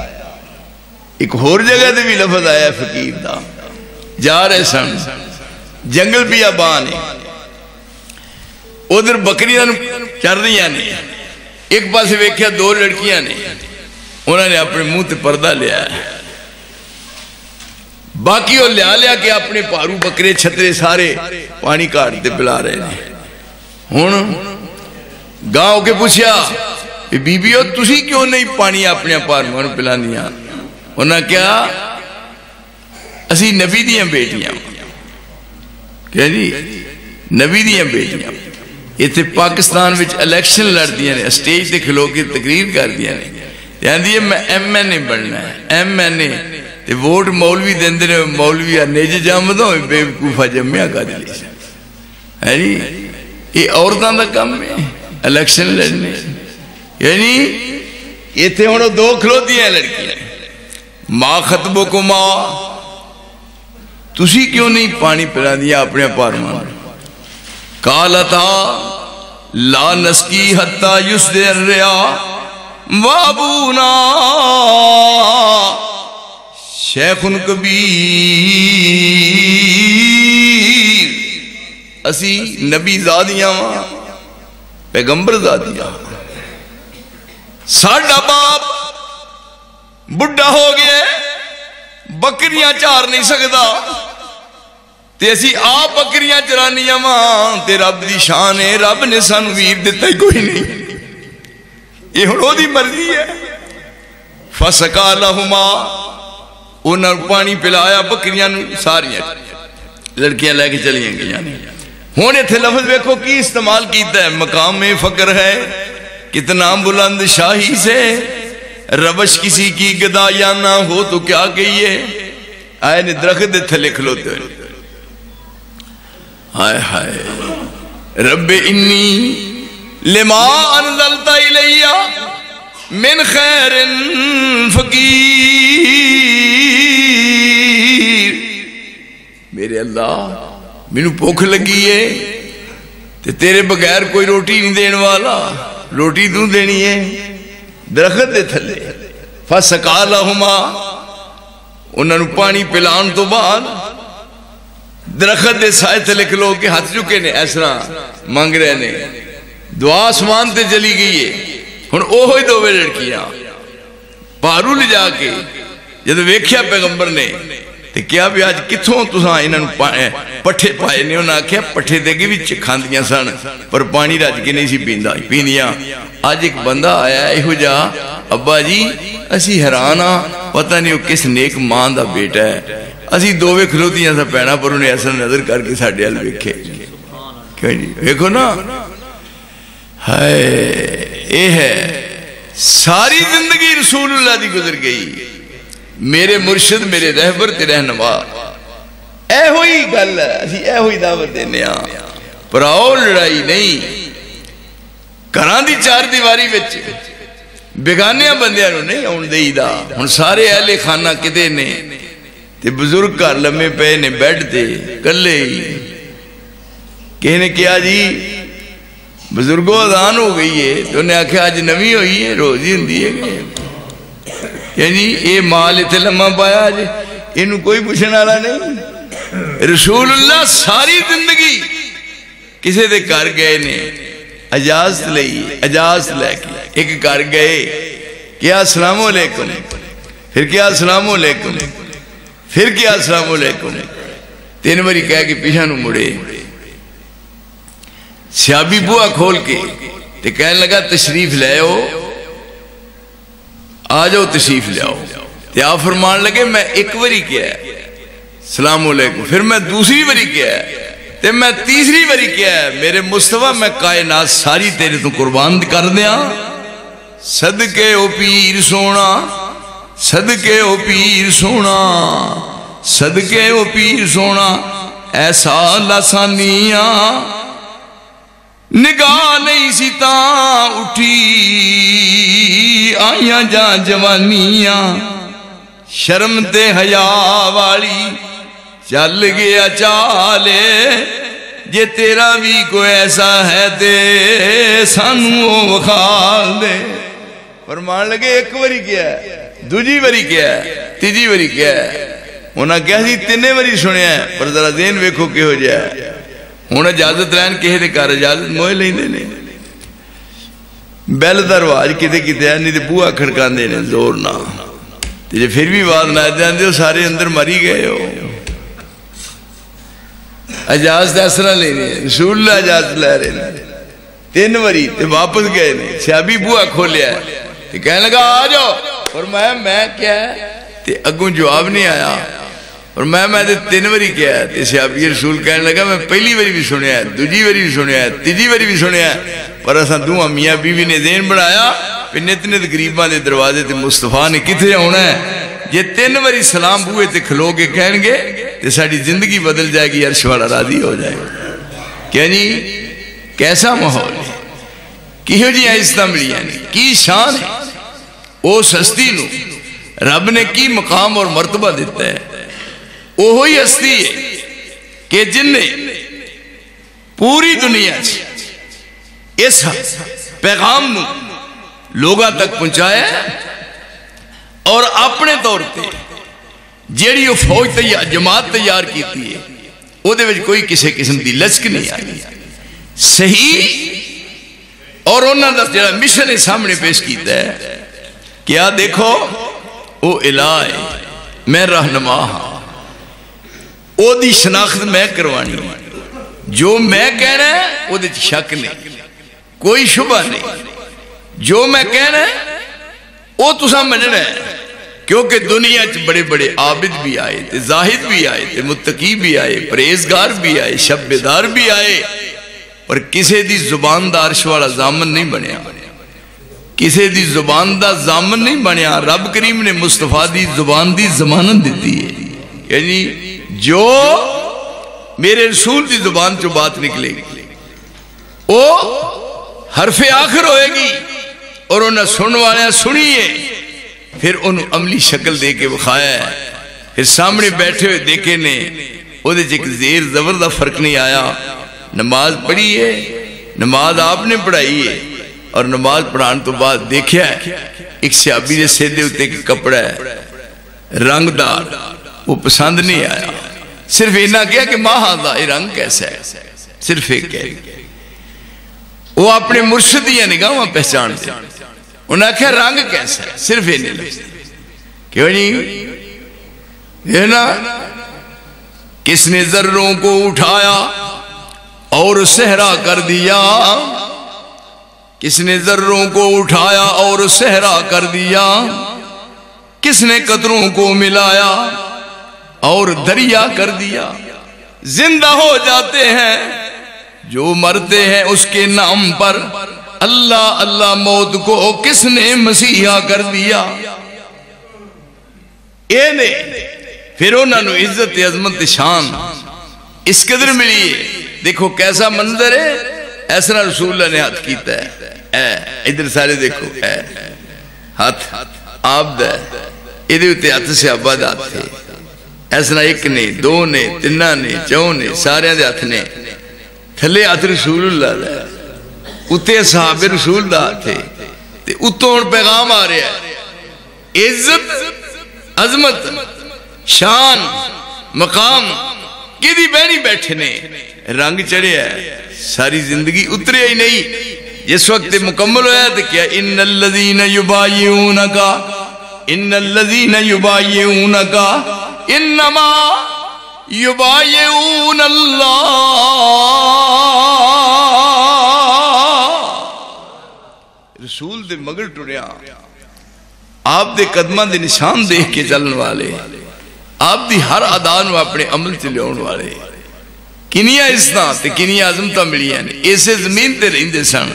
ایک اور جگہ دے بھی لفظ آیا فقیر دا. جا رہے سن جنگل بیابان ہے ادھر بکریاں چر رہی نے. ایک پاسے ویکھیا دو لڑکیاں نے انہوں نے اپنے منہ تے پردہ لیا ہے. باقی وہ لیا کہ اپنے پارو بکرے چھترے سارے پانی کاٹ تے پلا رہے ہیں. ہن گاؤں کے پوچھیا بی بیو تسی کیوں نہیں پانی اپنے پاروں پلانیاں؟ انہاں کیا اسی نبی دیاں بیٹیاں. کیا جی نبی دیاں بیٹیاں. یہ تھے پاکستان وچ الیکشن لڑ دیا نے اسٹیج تے کھلو کے تقریر کر دیا نے. کہندی ہے میں ایم این اے بننا ہے. ایم این اے تے ووٹ مولوی دیندے نے. مولوی نیج جامدوں بے وقوفا جمیا کا دلی ہے جی. یہ عورتاں دا کم ہے الیکشن لڑنے. یعنی یہ تھے ہن دو کھلوتی ہیں لڑکیاں. ماں خطبکما تسی کیوں نہیں پانی پلا دیا اپنے پاروں؟ قالتا لا نسکی حتی یسدر الرعا وابونا شیخ کبیر. اسی نبی زادیاں پیغمبر زادیاں. ساڑھا باپ بڑھا ہو گئے بکریاں چار نہیں سکتا تے اسی آپ بکریاں چرانیاں ماں تے رب دی شان ہے. رب نے سانو ویر دیتا ہی کوئی نہیں. یہ ہنو دی مرضی ہے. فسکا لہما انہوں نے پانی پلایا بکریاں ساریاں لڑکیاں لے کے چلیاں گئیاں. ہونے تھے لفظ دیکھو کی استعمال کیتا ہے. مقام میں فقر ہے کتنا بلند شاہی سے روش کسی کی گدا یا نہ ہو تو کیا کہیے. آئے نے درخت دے تھلے کھلوتے ہوئے. ہائے ہائے رب انی لما انزلت الی من خیر فقیر. میرے اللہ مینوں بھوک لگی ہے تے تیرے بغیر کوئی روٹی نہیں دین والا. روٹی تو دینی ہے. درخت دے تھلے فسقا لہما انہوں نے پانی پلان تو بعد درخت دے سائے تھلے کھلو کے ہاتھ چکے نے ایسا مانگ رہے نے. دعا آسمان تے چلی گئی ہے. ہن اوہی دو لڑکیاں پارو لے جا کے جب ویکھیا پیغمبر نے تے کیا بھی آج کتھوں تساں انہاں پٹھے پائے نے. انہاں آکھیا پٹھے دے کے وچ کھاندیاں سن پر پانی رج کے نہیں سی پیندیاں. آج ایک بندہ آیا ایہو جا ابا جی اسی حیران ہاں پتہ نہیں وہ کس نیک ماں دا بیٹا ہے. اسی دوویں کھلوتیاں سا پینا پر انہیں ایسا نظر کر کے ساڈے ال ویکھے. کیوں جی دیکھو نا ہائے اے ہے ساری زندگی رسول اللہ دی گزر گئی. میرے مرشد میرے رہبر تے رہنما اے ہوئی گل ہے. اسی اے ہوئی دعوت دینے ہاں پر آؤ لڑائی نہیں. گھراں دی چار دیواری وچ بیگانیاں بندیاں نو نہیں آن دئی دا ہن سارے اہل خانہ کتے نے تے بزرگ گھر لمے پے نے بیڈ تے کلے ہی کہے نے کیا جی بزرگوں اذان ہو گئی ہے تو انہیں آکھا آج نوی ہوئی ہے روزی ہندی ہے یعنی اے مال اتنے لمحہ پایا آج انہوں کوئی پوچھنے والا نہیں رسول اللہ ساری زندگی کسے دے کر گئے نے اجازت لے کے ایک کر گئے کیا السلام علیکم پھر کیا السلام علیکم پھر کیا السلام علیکم 3 باری کہہ کے پیچھے نو مڑے سیابی بوا کھول کے تے کہنے لگا تشریف لے آ جاؤ تشریف لے آؤ تے آپ فرمان لگے میں ایک باری کیا ہے السلام علیکم پھر میں دوسری باری کیا ہے تے میں تیسری باری کیا ہے میرے مصطفیٰ میں کائنات ساری تیرے تو قربان کر دیا صدقے او پیر سونا صدقے او پیر سونا صدقے او پیر سونا ایسا لسانیاں نگاہ نہیں سیتا اٹھی آئیاں جان جوانیاں شرم تے حیا والی چل گیا چالے جے تیرا بھی کوئی ایسا ہے تے سانو وخال دے فرمان لگے ایک باری کیا ہے دوجی باری کیا ہے تیجی باری کیا ہے انہاں کہا جی 3 باری سنیا ہے پر ذرا دین ویکھو کہ ہو جائے ہوں اجازت لین کسی دے کر اجازت موئے لیندے نے بیل درواز کتے کتے ہے نہیں تے بوہا کھڑکاندے نے زور نہ تے جے پھر بھی آواز نہ جاندے ہو سارے اندر مری گئے ہو اجازت ایسا لینے رسول اللہ اجازت لے رہے ہیں 3 باری تے واپس گئے نے سیابی بوہا کھولیا ہے تے کہنے لگا آ جاؤ فرمایا میں کیا ہے تے اگوں جواب نہیں آیا اور میں 3 باری کیا ہے تے سیابی رسول کہنے لگا میں پہلی باری بھی سنیا ہے دوجی باری بھی سنیا ہے تیجی باری بھی سنیا ہے پر اساں دوہاں میاں بیوی نے ذہن بنایا پھر نت غریباں دے دروازے تے مصطفیٰ نے کتھے ہونا ہے یہ 3 باری سلام بوئے تے کھلو کے کہیں گے تے ساڑی زندگی بدل جائے گی عرش والا راضی ہو جائے گا کیا نہیں کیسا ماحول ہے کیوں جی عزتاں ملی یعنی کی شان ہے او سستی نو رب نے کی مقام اور مرتبہ دیتا ہے وہی ہستی ہے کہ جن نے پوری دنیا اس پیغام نو لوگاں تک پہنچایا اور اپنے طور پہ جیڑی وہ فوج تیار جماعت تیار کیتی ہے وہ دے وچ کوئی کسی قسم دی لچک نہیں آئی صحیح اور انہاں دا جڑا مشن سامنے پیش کیتا ہے کیا دیکھو او الہ ہے میں رہنما ہاں او دی شناخت میں کروانی جو میں کہنا ہے او دی شک نہیں کوئی شبہ نہیں جو میں کہنا ہے او تسا مننا ہے کیونکہ دنیا چ بڑے بڑے عابد بھی آئے تے زاہد بھی آئے تے متقی بھی آئے پرہیزگار بھی آئے شب بیدار بھی آئے پر کسے دی زبان دا عرش والا ضامن نہیں بنیا کسے دی زبان دا ضامن نہیں بنیا رب کریم نے مصطفیٰ دی زبان دی ضمانت دیتی ہے یعنی جو میرے رسول دی زبان چو بات نکلے گی وہ حرف آخر ہوئے گی اور انہیں سننے والے سنیے پھر انہوں عملی شکل دے کے بخایا ہے پھر سامنے بیٹھے ہوئے دیکھے نے وہ دے ایک زیر زبر دا فرق نہیں آیا نماز پڑھی ہے نماز آپ نے پڑھائی ہے اور نماز پڑھان تو بعد دیکھا ہے ایک صحابی نے سیدھے ہوتے کہ کپڑا ہے رنگ دار وہ پسند نہیں آیا صرف اینا کیا کہ ماں ہاں یہ رنگ کیسا ہے صرف ایک کہہ وہ اپنے مرشدیاں نگاہ پہچان دے انہاں کہا رنگ کیسا ہے صرف اینے لگتے کیوں نہیں یہ نا کس نے ذروں کو اٹھایا اور صحرا کر دیا کس نے ذروں کو اٹھایا اور صحرا کر دیا کس نے قطروں کو ملایا اور دریا کر دیا زندہ ہو جاتے ہیں جو مرتے ہیں اس کے نام پر اللہ اللہ موت کو کس نے مسیحا کر دیا پھر انہوں نے عزت عظمت شان اس قدر ملی ہے دیکھو کیسا منظر ہے ایسا رسول اللہ نے ہاتھ کیتا ہے ادھر سارے دیکھو ہاتھ آپ دا یہ اتنے ہاتھ صحابہ دا ہاتھ تھے ایسا ایک نے دو نے تین نے چون نے سارے دے ہاتھ نے تھلے ہاتھ رسول اللہ دا اتنے صحابہ رسول دا ہاتھ تھے اتوں ہن پیغام آ رہا ہے عزت عظمت شان مقام کدی بہنی بیٹھے نے رنگ چڑھے ہے ساری زندگی اترے ہی نہیں جس وقت مکمل ہویا تو کیا ان الذین یبایعونکا انما یبایعون اللہ رسول دے مگر ٹریا آپ دے قدمہ دے نشان دیکھ کے چلن والے آپ دی ہر ادان و اپنے عمل چلے ہونے والے کنیا اسنا تے کنیا عظمتہ ملی ہیں ایسے زمین تے رہندے سن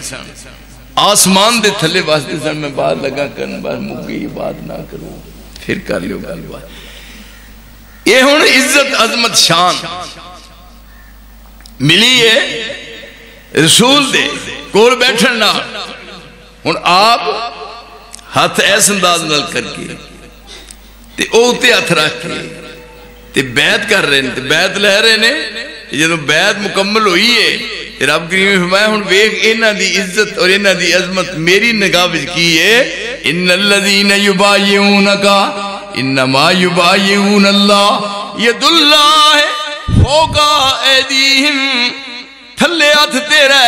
آسمان دے تھلے واسطے سن میں بات لگا کرن بات مگئی بات نہ کروں پھر کر لیو گل بات یہ ہون عزت عظمت شان ملی ہے رسول دے کول بیٹھن نہ ہون آپ ہاتھ ایس انداز نل کر کے تے اوتے ہاتھ رکھ کے تے بیعت کر رہے ہیں تے بیعت لے رہے ہیں جدو بیعت مکمل ہوئی ہے رب کریم فرمایا ہن ویکھ انہاں دی عزت اور انہاں دی عظمت میری نگاہ وچ کی ہے ان الذین یبایعونک انما یبایعون اللہ ید اللہ فوق ایدیہم تھلے ہاتھ تیرا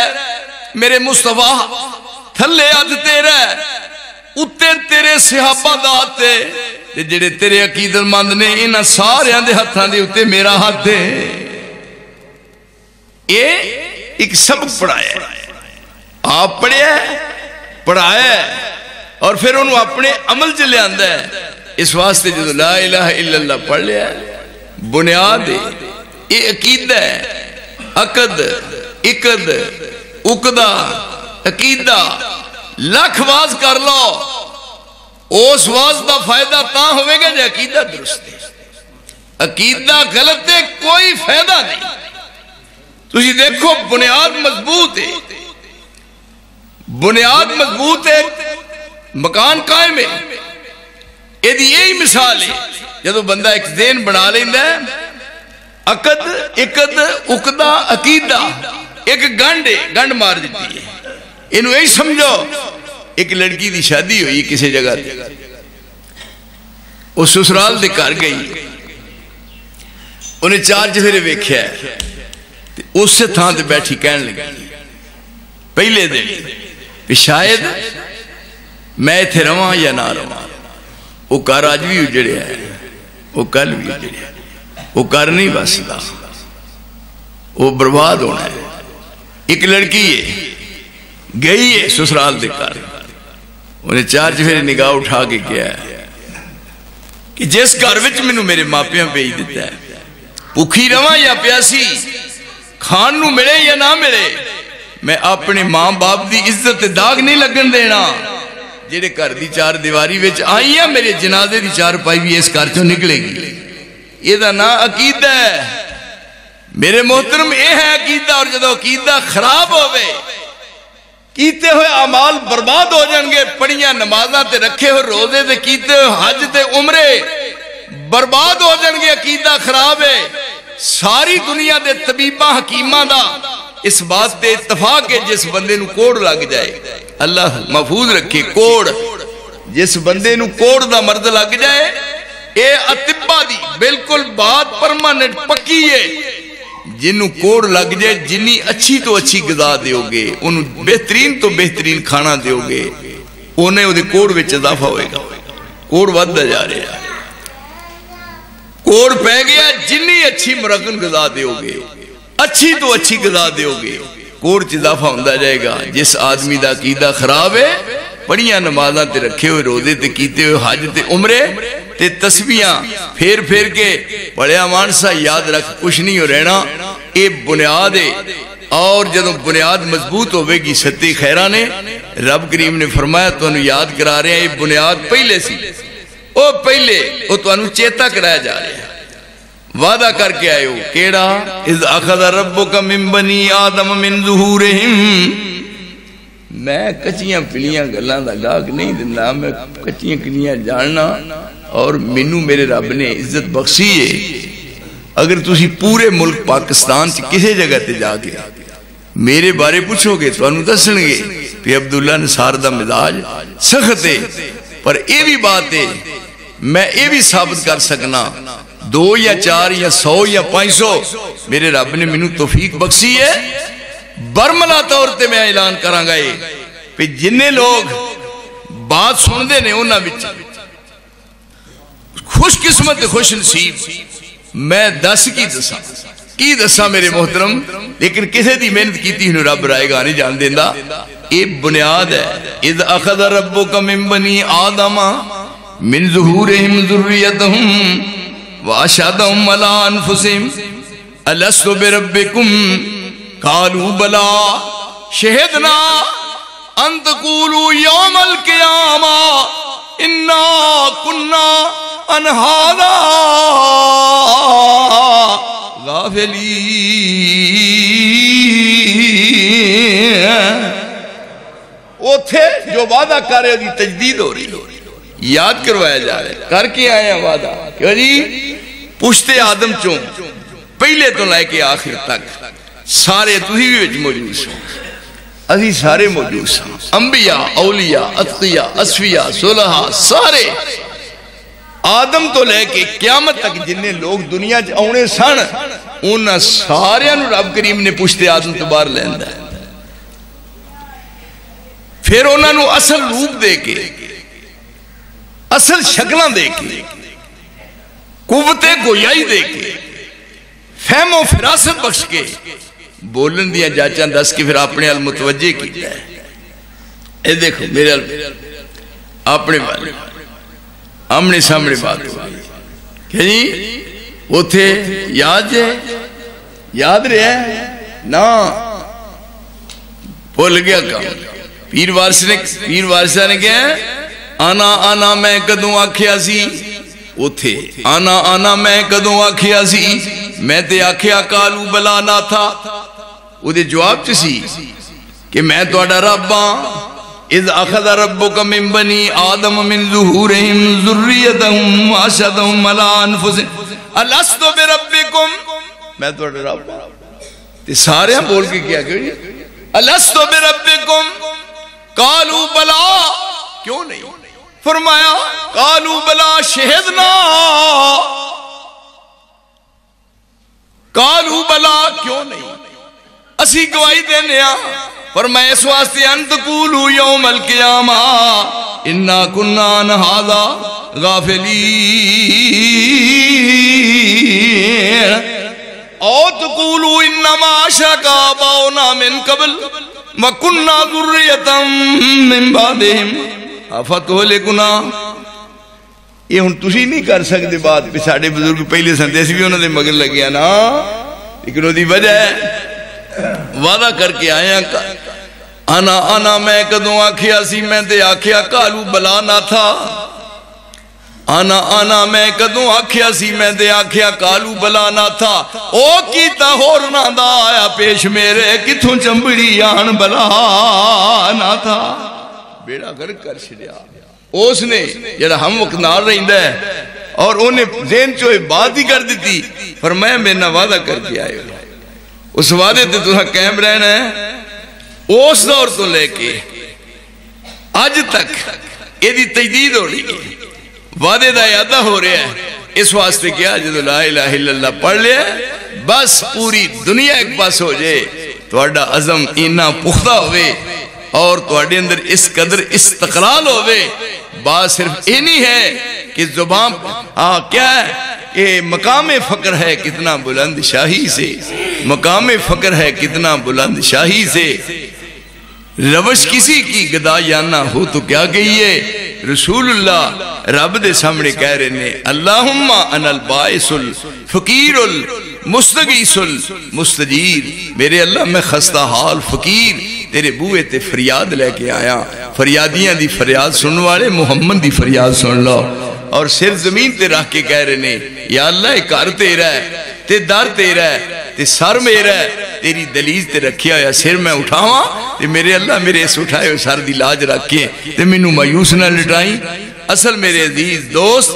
میرے مصطفیٰ تھلے ہاتھ تیرا اتے تیرے صحابہ داتے جڑے تیرے عقیدت مند نے انہاں سارے دے ہتھاں دے اتے میرا ہاتھ ہے یہ ایک سبق پڑھایا ہے آپ پڑھایا ہے اور پھر انہوں اپنے عمل چلے آندہ ہے اس واسطے جو لا الہ الا اللہ پڑھ لیا ہے بنیاد ہے یہ عقیدہ ہے عقد اقد اقدہ عقیدہ لکھ واز کر لو اس واز دا فائدہ تاں ہوئے گا جو عقیدہ درست ہے عقیدہ غلط ہے کوئی فائدہ نہیں تجھے دیکھو بنیاد مضبوط ہے بنیاد مضبوط ہے مکان قائم ہے یہی مثال ہے جب بندہ ایک ذہن بنا لیندہ ہے عقد اقد اقدہ عقیدہ ایک گنڈ ہے گنڈ مار دیتی ہے انہوں یہی سمجھو ایک لڑکی دی شادی ہوئی کسی جگہ تھی وہ سسرال دے کر گئی انہیں 4 چفیرے ویکھیا ہے اس سے تھان تے بیٹھی کہنے لگی پہلے دن شاید میں تھے رواں یا نہ رواں وہ کار آج بھی اجڑے ہے وہ کل بھی اجڑے ہے وہ کار نہیں باسدہ وہ برباد ہونا ہے ایک لڑکی ہے گئی ہے سسرال دے کار انہیں 4 چفیرے نگاہ اٹھا کے کیا ہے کہ جس کار وچ میں میرے ماپیاں بھیج دیتا ہے بھوکھی رواں یا پیاسی کھان نو ملے یا نہ ملے میں اپنے ماں باپ دی عزت داغ نہیں لگن دینا جیڑے کر دی 4 دیواری وچ آئی ہیں میرے جنازے دی 4 پائی بھی اس کار چوں نکلے گی یہ دا نا عقیدہ ہے میرے محترم یہ ہے عقیدہ اور جدو عقیدہ خراب ہوئے کیتے ہوئے اعمال برباد ہو جانگے پڑھیاں نمازاں تے رکھے ہوئے روزے تے کیتے ہوئے حج تے عمرے برباد ہو جانگے عقیدہ خراب ہے ساری دنیا دے طبیبہ حکیمہ دا اس بات تے اتفاق ہے جس بندے نو کوڑ لگ جائے اللہ محفوظ رکھے کوڑ جس بندے نو کوڑ دا مرض لگ جائے اے اطباء دی بالکل بات پرماننٹ پکی ہے جنہوں کوڑ لگ جائے جنہی اچھی تو اچھی غذا دیو گے انہوں بہترین تو بہترین کھانا دیو گے انہیں وہ کوڑ وچ اضافہ ہوئے گا کوڑ ودہ جا رہے ہیں کوڑ پہ گیا جنہی اچھی مرغن غذا دیو گے اچھی تو اچھی غذا دیو گے کوڑ چ اضافہ ہوندہ جائے گا جس آدمی دا عقیدہ خراب ہے پڑھیاں نمازاں تے رکھے ہوئے روزے تے کیتے ہوئے حج تے عمرے تے تسبیحاں پھیر پھیر کے پڑھیا مانسا یاد رکھ کچھ نہیں ہو رہنا اے بنیاد ہے اور جدو بنیاد مضبوط ہوئے گی ستی خیرہ نے رب کریم نے فرمایا تو انہوں یاد کرا رہے ہیں یہ بنیاد پہلے سی او پہلے او تو انہوں چیتا کرایا جا رہے ہیں وعدہ کر کے آئے ہو کیڑا اذ اخذ ربک من بنی آدم من ظہورہم میں کچیاں پلیاں گلاں دا گاہک نہیں دینا، میں کچیاں پلیاں جاننا، اور مینوں میرے رب نے عزت بخشی ہے۔ اگر تسی پورے ملک پاکستان چ کسی جگہ تے جا کے میرے بارے پوچھو گے تو انہوں دسن گے کہ عبداللہ نصار دا مزاج سخت ہے، پر اے بھی بات ہے میں اے بھی ثابت کر سکنا 2 یا 4 یا 100 یا 500 میرے رب نے منو توفیق بخشی ہے۔ برملا طور تے میں اعلان کراں گا کہ جننے لوگ بات سن دے نے انہاں وچ خوش قسمت خوش نصیب میں دس کی دسا میرے محترم، لیکن کسے دی محنت کیتی ہنو رب رائے گا نہیں جان دیندہ۔ یہ بنیاد ہے اذ اخذ ربک من بنی آدم من ظہورہم ذریتہم واشہدہم علی انفسہم الست بربکم قالوا بلا شہدنا ان تقولوا یوم القیامہ انا کننا ان ھذا غافلین۔ وہ تھے جو وعدہ کر رہے ہوگی تجدید ہو رہی، یاد کروایا جا رہا ہے، کر کے آئے ہیں وعدہ کیوں جی پشتے آدم چوں پہلے تو لائے کے آخر تک سارے تھی بھی وچ موجود سو، ازی سارے موجود سو، انبیاء اولیاء اتقیاء اصفیاء صلحاء سارے آدم تو لے کے قیامت تک جننے لوگ دنیا آنے سن انہاں سارے رب کریم نے پشتے آدم تو باہر لیندہ ہے۔ پھر انہاں نو اصل روپ دے کے اصل شکلیں دے کے قوت گویائی دے کے فہم و فراست بخش کے بولن دیا جاچاں دس کے پھر اپنے المتوجہ کی ہے۔ اے دیکھو میرے اپنے والے آمنے سامنے بات ہو گئی کہ جی وہ تھے یاد ہے یاد رہے نا بھول گیا کام پیر وارثہ نے کیا آنا میں کدوں آکھیا سی وہ تھے آنا میں کدوں آکھیا سی میں تے آکھیا کالو بلا نہ تھا وہ دے جواب چسی کہ میں تو اڈا رباں اذ اخذ ربک من بنی آدم من ظہورہم ذریتہم واشہدہم علی انفسہم الست بربکم میں تو اڈا رباں تے سارے ہم بول کے کیا کہ الست بربکم قالوا بلا کیوں نہیں فرمایا قالوا بلا شہدنا قالوا بلا کیوں نہیں اسی گواہی دینے فرمایا اس واسطے ان تقولوا یوم القیامہ انا کننا عن ھذا غافلین او تقولوا انما اشرک آباؤنا من قبل وکننا ذریۃ من بعدہم افتہلکنا۔ یہ ہن تسی نہیں کر سکتے بات پہ ساڑھے بزرگ پہلے سندیس بھی انہوں نے مگر لگیا نا، لیکن وہ دی وجہ ہے وعدہ کر کے آیا آنا میں کدوں آکھیا سی میں تے آکھیا کالو بلا نہ تھا آنا میں کدوں آکھیا سی میں تے آکھیا کالو بلا نہ تھا او کیتا ہور نہ دا آیا پیش میرے کتھوں چمبڑی آن بلا نہ تھا بیڑا گھر کر چھڑیا اس نے جڑا ہم وقت نال رہندا ہے اور انہیں ذہن چوئے بات ہی کر دیتی فرمایا میں نہ وعدہ کر کے آئے اس وعدے تے تُہاں قائم رہنا ہے اس دور تو لے کے آج تک یہ دی تجدید ہو رہی ہے وعدے دا یادہ ہو رہا ہے اس واسطے کیا جدو لا الہ الا اللہ پڑھ لیا بس پوری دنیا ایک پاس ہو جائے تو اڈا عظم اینا پختہ ہوئے اور تو اڈے اندر اس قدر استقلال ہوئے بات صرف اینی ہے کہ زبان کیا ہے کہ مقام فقر ہے کتنا بلند شاہی سے مقام فقر ہے کتنا بلند شاہی سے روش کسی کی گدا یانا ہو تو کیا کہیے رسول اللہ رب دے سامنے کہہ رہے نے اللہم انا البائس الفقیر المستغیث المستجیر میرے اللہ میں خستہ حال فقیر تیرے بوئے تے فریاد لے کے آیا فریادیاں دی فریاد سننے والے محمد دی فریاد سن لو اور سر زمین تے رکھ کے کہہ رہے نے یا اللہ ایک گھر تیرا ہے تے در تیرا ہے تے سر میرا ہے تیری دلیز تے رکھیا ہویا سر میں اٹھاواں تے میرے اللہ میرے اس اٹھائے ہوئے سر دی لاج رکھ کے تے مینوں مایوس نہ لٹائیں. اصل میرے عزیز دوست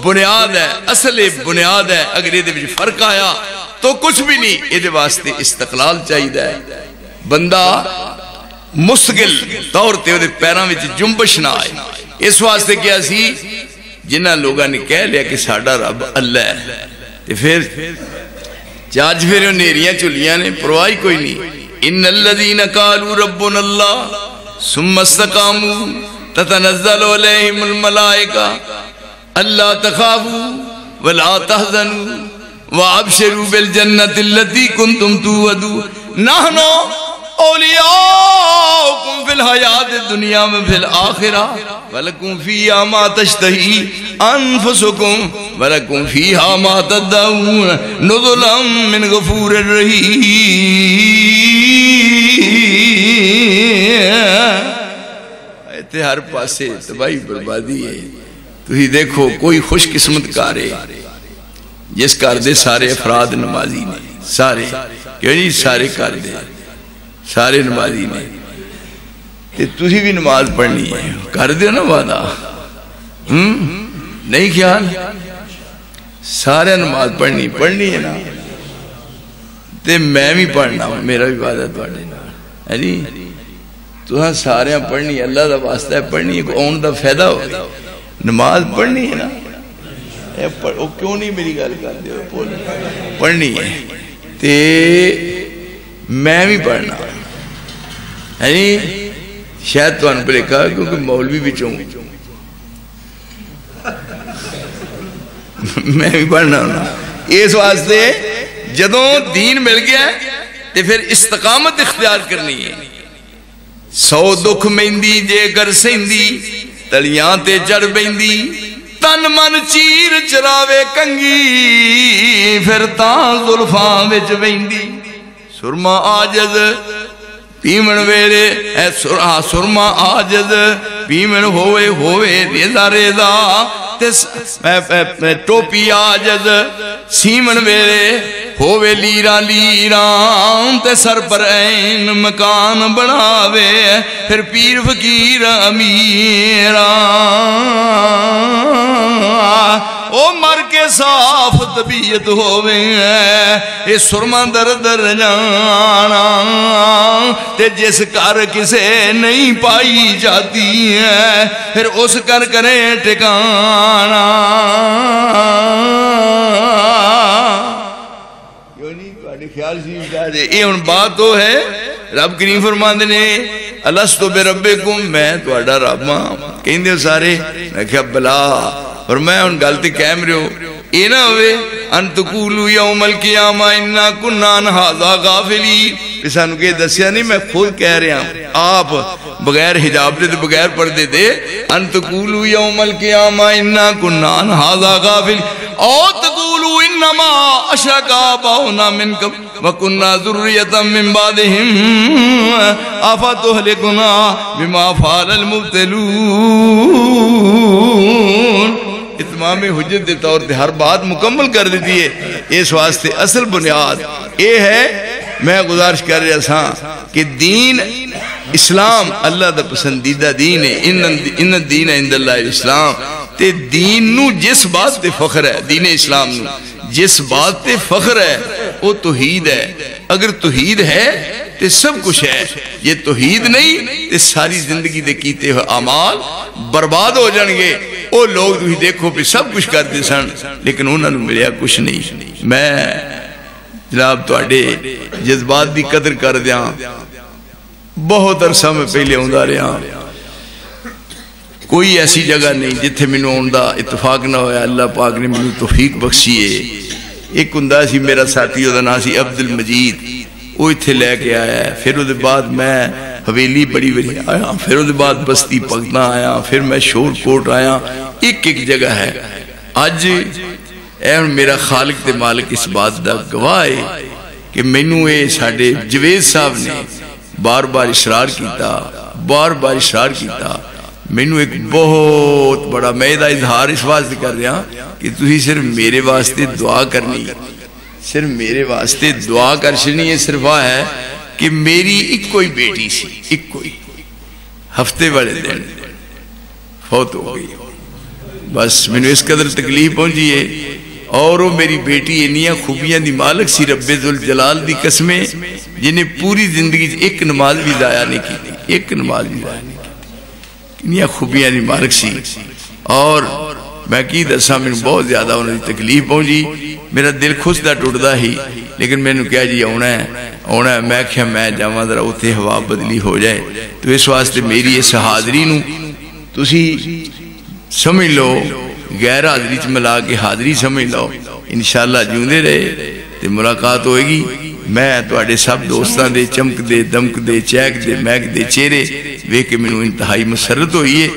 بنیاد ہے, اصل بنیاد ہے. اگر یہ دے وچ فرق آیا تو کچھ بھی نہیں. یہ دے واسطے استقلال چاہیے ہے. بندہ مستقل طور تے دے پیراں وچ جنبش نہ آئے. اس واسطے کیا سی جنہاں لوگاں نے کہہ لیا کہ ساڈا رب اللہ ہے تے پھر چاج پھر نیریاں چلیاں نے پرواہ کوئی نہیں. ان الذین قالوا ربنا اللہ ثم استقاموا تتنزل علیہم الملائکہ الا تخافوا ولا تحزنوا وابشروا بالجنۃ التي كنتم توعدون نحن اولیاؤکم فی الحیات الدنیا وفی الآخرہ ولکم فیہا ما تشتہی انفسکم ولکم فیہا ما تدعون نزلا من غفور الرحیم. ایتے ہر پاسے تباہی بربادی ہے. تُسی دیکھو کوئی خوش قسمت کارے جس کار دے سارے افراد نمازی نے, سارے کیوں نہیں سارے کار دے سارے نمازی نے تے تُسی بھی نماز پڑھنی ہے کر دیو نا وعدہ نہیں خیال سارے نماز پڑھنی ہے نا تے میں بھی پڑھنا میرا بھی وعدہ پڑھنے ہے جی تو سارے پڑھنی اللہ دا واسطہ ہے پڑھنی ہے اون دا فائدہ ہو نماز پڑھنی ہے نا کیوں نہیں میری گل کر دیو پڑھنی ہے تے میں بھی پڑھنا ہے جی شاید تو انہوں نے کہا کیونکہ مولوی بھی چوں میں بھی پڑھنا ہونا. اس واسطے جدوں دین مل گیا تے پھر استقامت اختیار کرنی ہے. 100 دکھ مہندی جے کر سہندی تلیاں تے چڑھ بیندی تن من چیر چراوے کنگی پھر تاں زلفاں وچ ویندی سرما آجز پیمن ویلے سرما آجز پیمن ہوئے ریزا ریزا ٹوپی آجز سیمن ویلے ہوئے لیرا لیران تے سر پر این مکان بناوے پھر پیر فقیر امیران او مر کے صاف طبیعت ہوئے اے سرما در در جانا تے جس کر کسے نہیں پائی جاتی ہے پھر اس کر کرے ٹکانا. خیال یہ ان بات تو ہے رب کریم فرماندے نے الستو بربکم میں تہاڈا رب ہاں کہندے سارے میں کہا بلا اور میں ان گلتی کہم رہے ہو اے نہ ہوئے ان تقولوا یوم القیامہ انا کنا عن ھذا غافلین کسانوں کے دسیا نہیں میں خود کہہ رہا ہوں آپ بغیر حجاب دے بغیر پردے دے ان تقولوا یوم القیامہ انا کنا عن ھذا غافلین او تقولوا انما اشرک آباؤنا من قبل وکننا ذریۃ من بعدہم افتہلکنا بما فعل المبتلون. اتمام حجت دے طور پہ ہر بات مکمل کر دیتی ہے. اس واسطے اصل بنیاد یہ ہے میں گزارش کر رہا تھا کہ دین اسلام اللہ دا پسندیدہ دین ہے. ان الدین عند اللہ الاسلام تے دین نو جس بات تے فخر ہے دین اسلام نو جس بات تے فخر ہے وہ توحید ہے. اگر توحید ہے تے سب کچھ ہے. یہ توحید نہیں تے ساری زندگی دے کیتے ہوئے اعمال برباد ہو جان گے. وہ لوگ تھی دیکھو پہ سب کچھ کرتے سن لیکن انہوں نے ملیا کچھ نہیں. میں جناب تواڈے جذبات دی قدر کر دیاں بہت عرصہ میں پہلے آندا رہا کوئی ایسی جگہ نہیں جتھے مینوں آن دا اتفاق نہ ہویا. اللہ پاک نے مینوں توفیق بخشی ہے. ایک ہوندا سی میرا ساتھی دا نام سی عبد المجید وہ اتھے لے کے آیا ہے. پھر وہ بعد میں حویلی بڑی بڑی آیا پھر وہ بعد بستی پگنا آیا پھر میں شور کوٹ آیا. ایک جگہ ہے. آج اے میرا خالق تے مالک اس بات دا گواہ ہے کہ مینوں اے ساڈے جوید صاحب نے بار بار اشرار کیتا مینوں ایک بہت بڑا میں دا اظہار اس واسطے کر رہا کہ تسی صرف میرے واسطے دعا کرنی صرف میرے واسطے دعا کر چڑنی ہے، صرف ہے کہ میری ایک کوئی بیٹی سی، ایک کوئی ہفتے والے دن فوت ہو گئی، بس میں نے اس قدر تکلیف پہنچی ہے، اور وہ میری بیٹی انیاں خوبیاں دی مالک سی، رب ذوالجلال دی قسمیں، جنہیں پوری زندگی ایک نماز بھی ضائع نہیں کی تھی، ایک نماز بھی ضائع نہیں کی تھی، انیاں خوبیاں دی مالک سی، اور میں کی دسا میں بہت زیادہ انہوں نے تکلیف پہنچی، میرا دل خسدہ ٹوٹدا ہی، لیکن میں نے کہا جی آنا ہے، میں کہا میں جاواں ذرا اتنے ہوا بدلی ہو جائے، تو اس واسطے میری اس حاضری نو تسی سمجھ لو، غیر حاضری چ ملا کے حاضری سمجھ لو، انشاءاللہ جیوندے رہے تے ملاقات ہوئے گی۔ میں تواڈے سب دوستاں دے چمک دے دمک دے چہک دے مہک دے چہرے ویکھ کے مینوں انتہائی مسرت ہوئی ہے،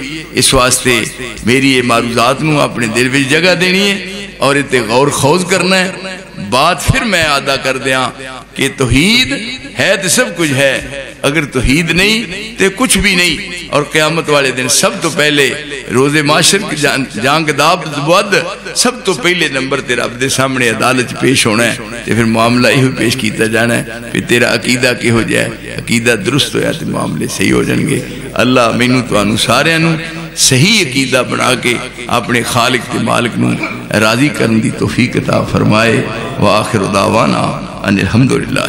اس واسطے میری یہ معروضات نو اپنے دل وچ جگہ دینی ہے اور اتے غور خوض کرنا ہے۔ بات پھر میں ادا کر دیاں کہ توحید ہے تو سب کچھ ہے، اگر توحید نہیں تو کچھ بھی نہیں، اور قیامت والے دن سب تو پہلے روز معاشر کی جانگ داب بود سب تو پہلے نمبر تیرا رب دے سامنے عدالت پیش ہونا ہے، تو پھر معاملہ یہ پیش کیتا جانا ہے، پھر تیرا عقیدہ کی ہو جائے، عقیدہ درست ہویا تو معاملے صحیح ہو جائیں گے۔ اللہ مینوں توانوں سارے نوں صحیح عقیدہ بنا کے اپنے خالق تے مالک نوں راضی کرن دی توفیق عطا فرمائے۔ وآخر دعوانا ان الحمدللہ۔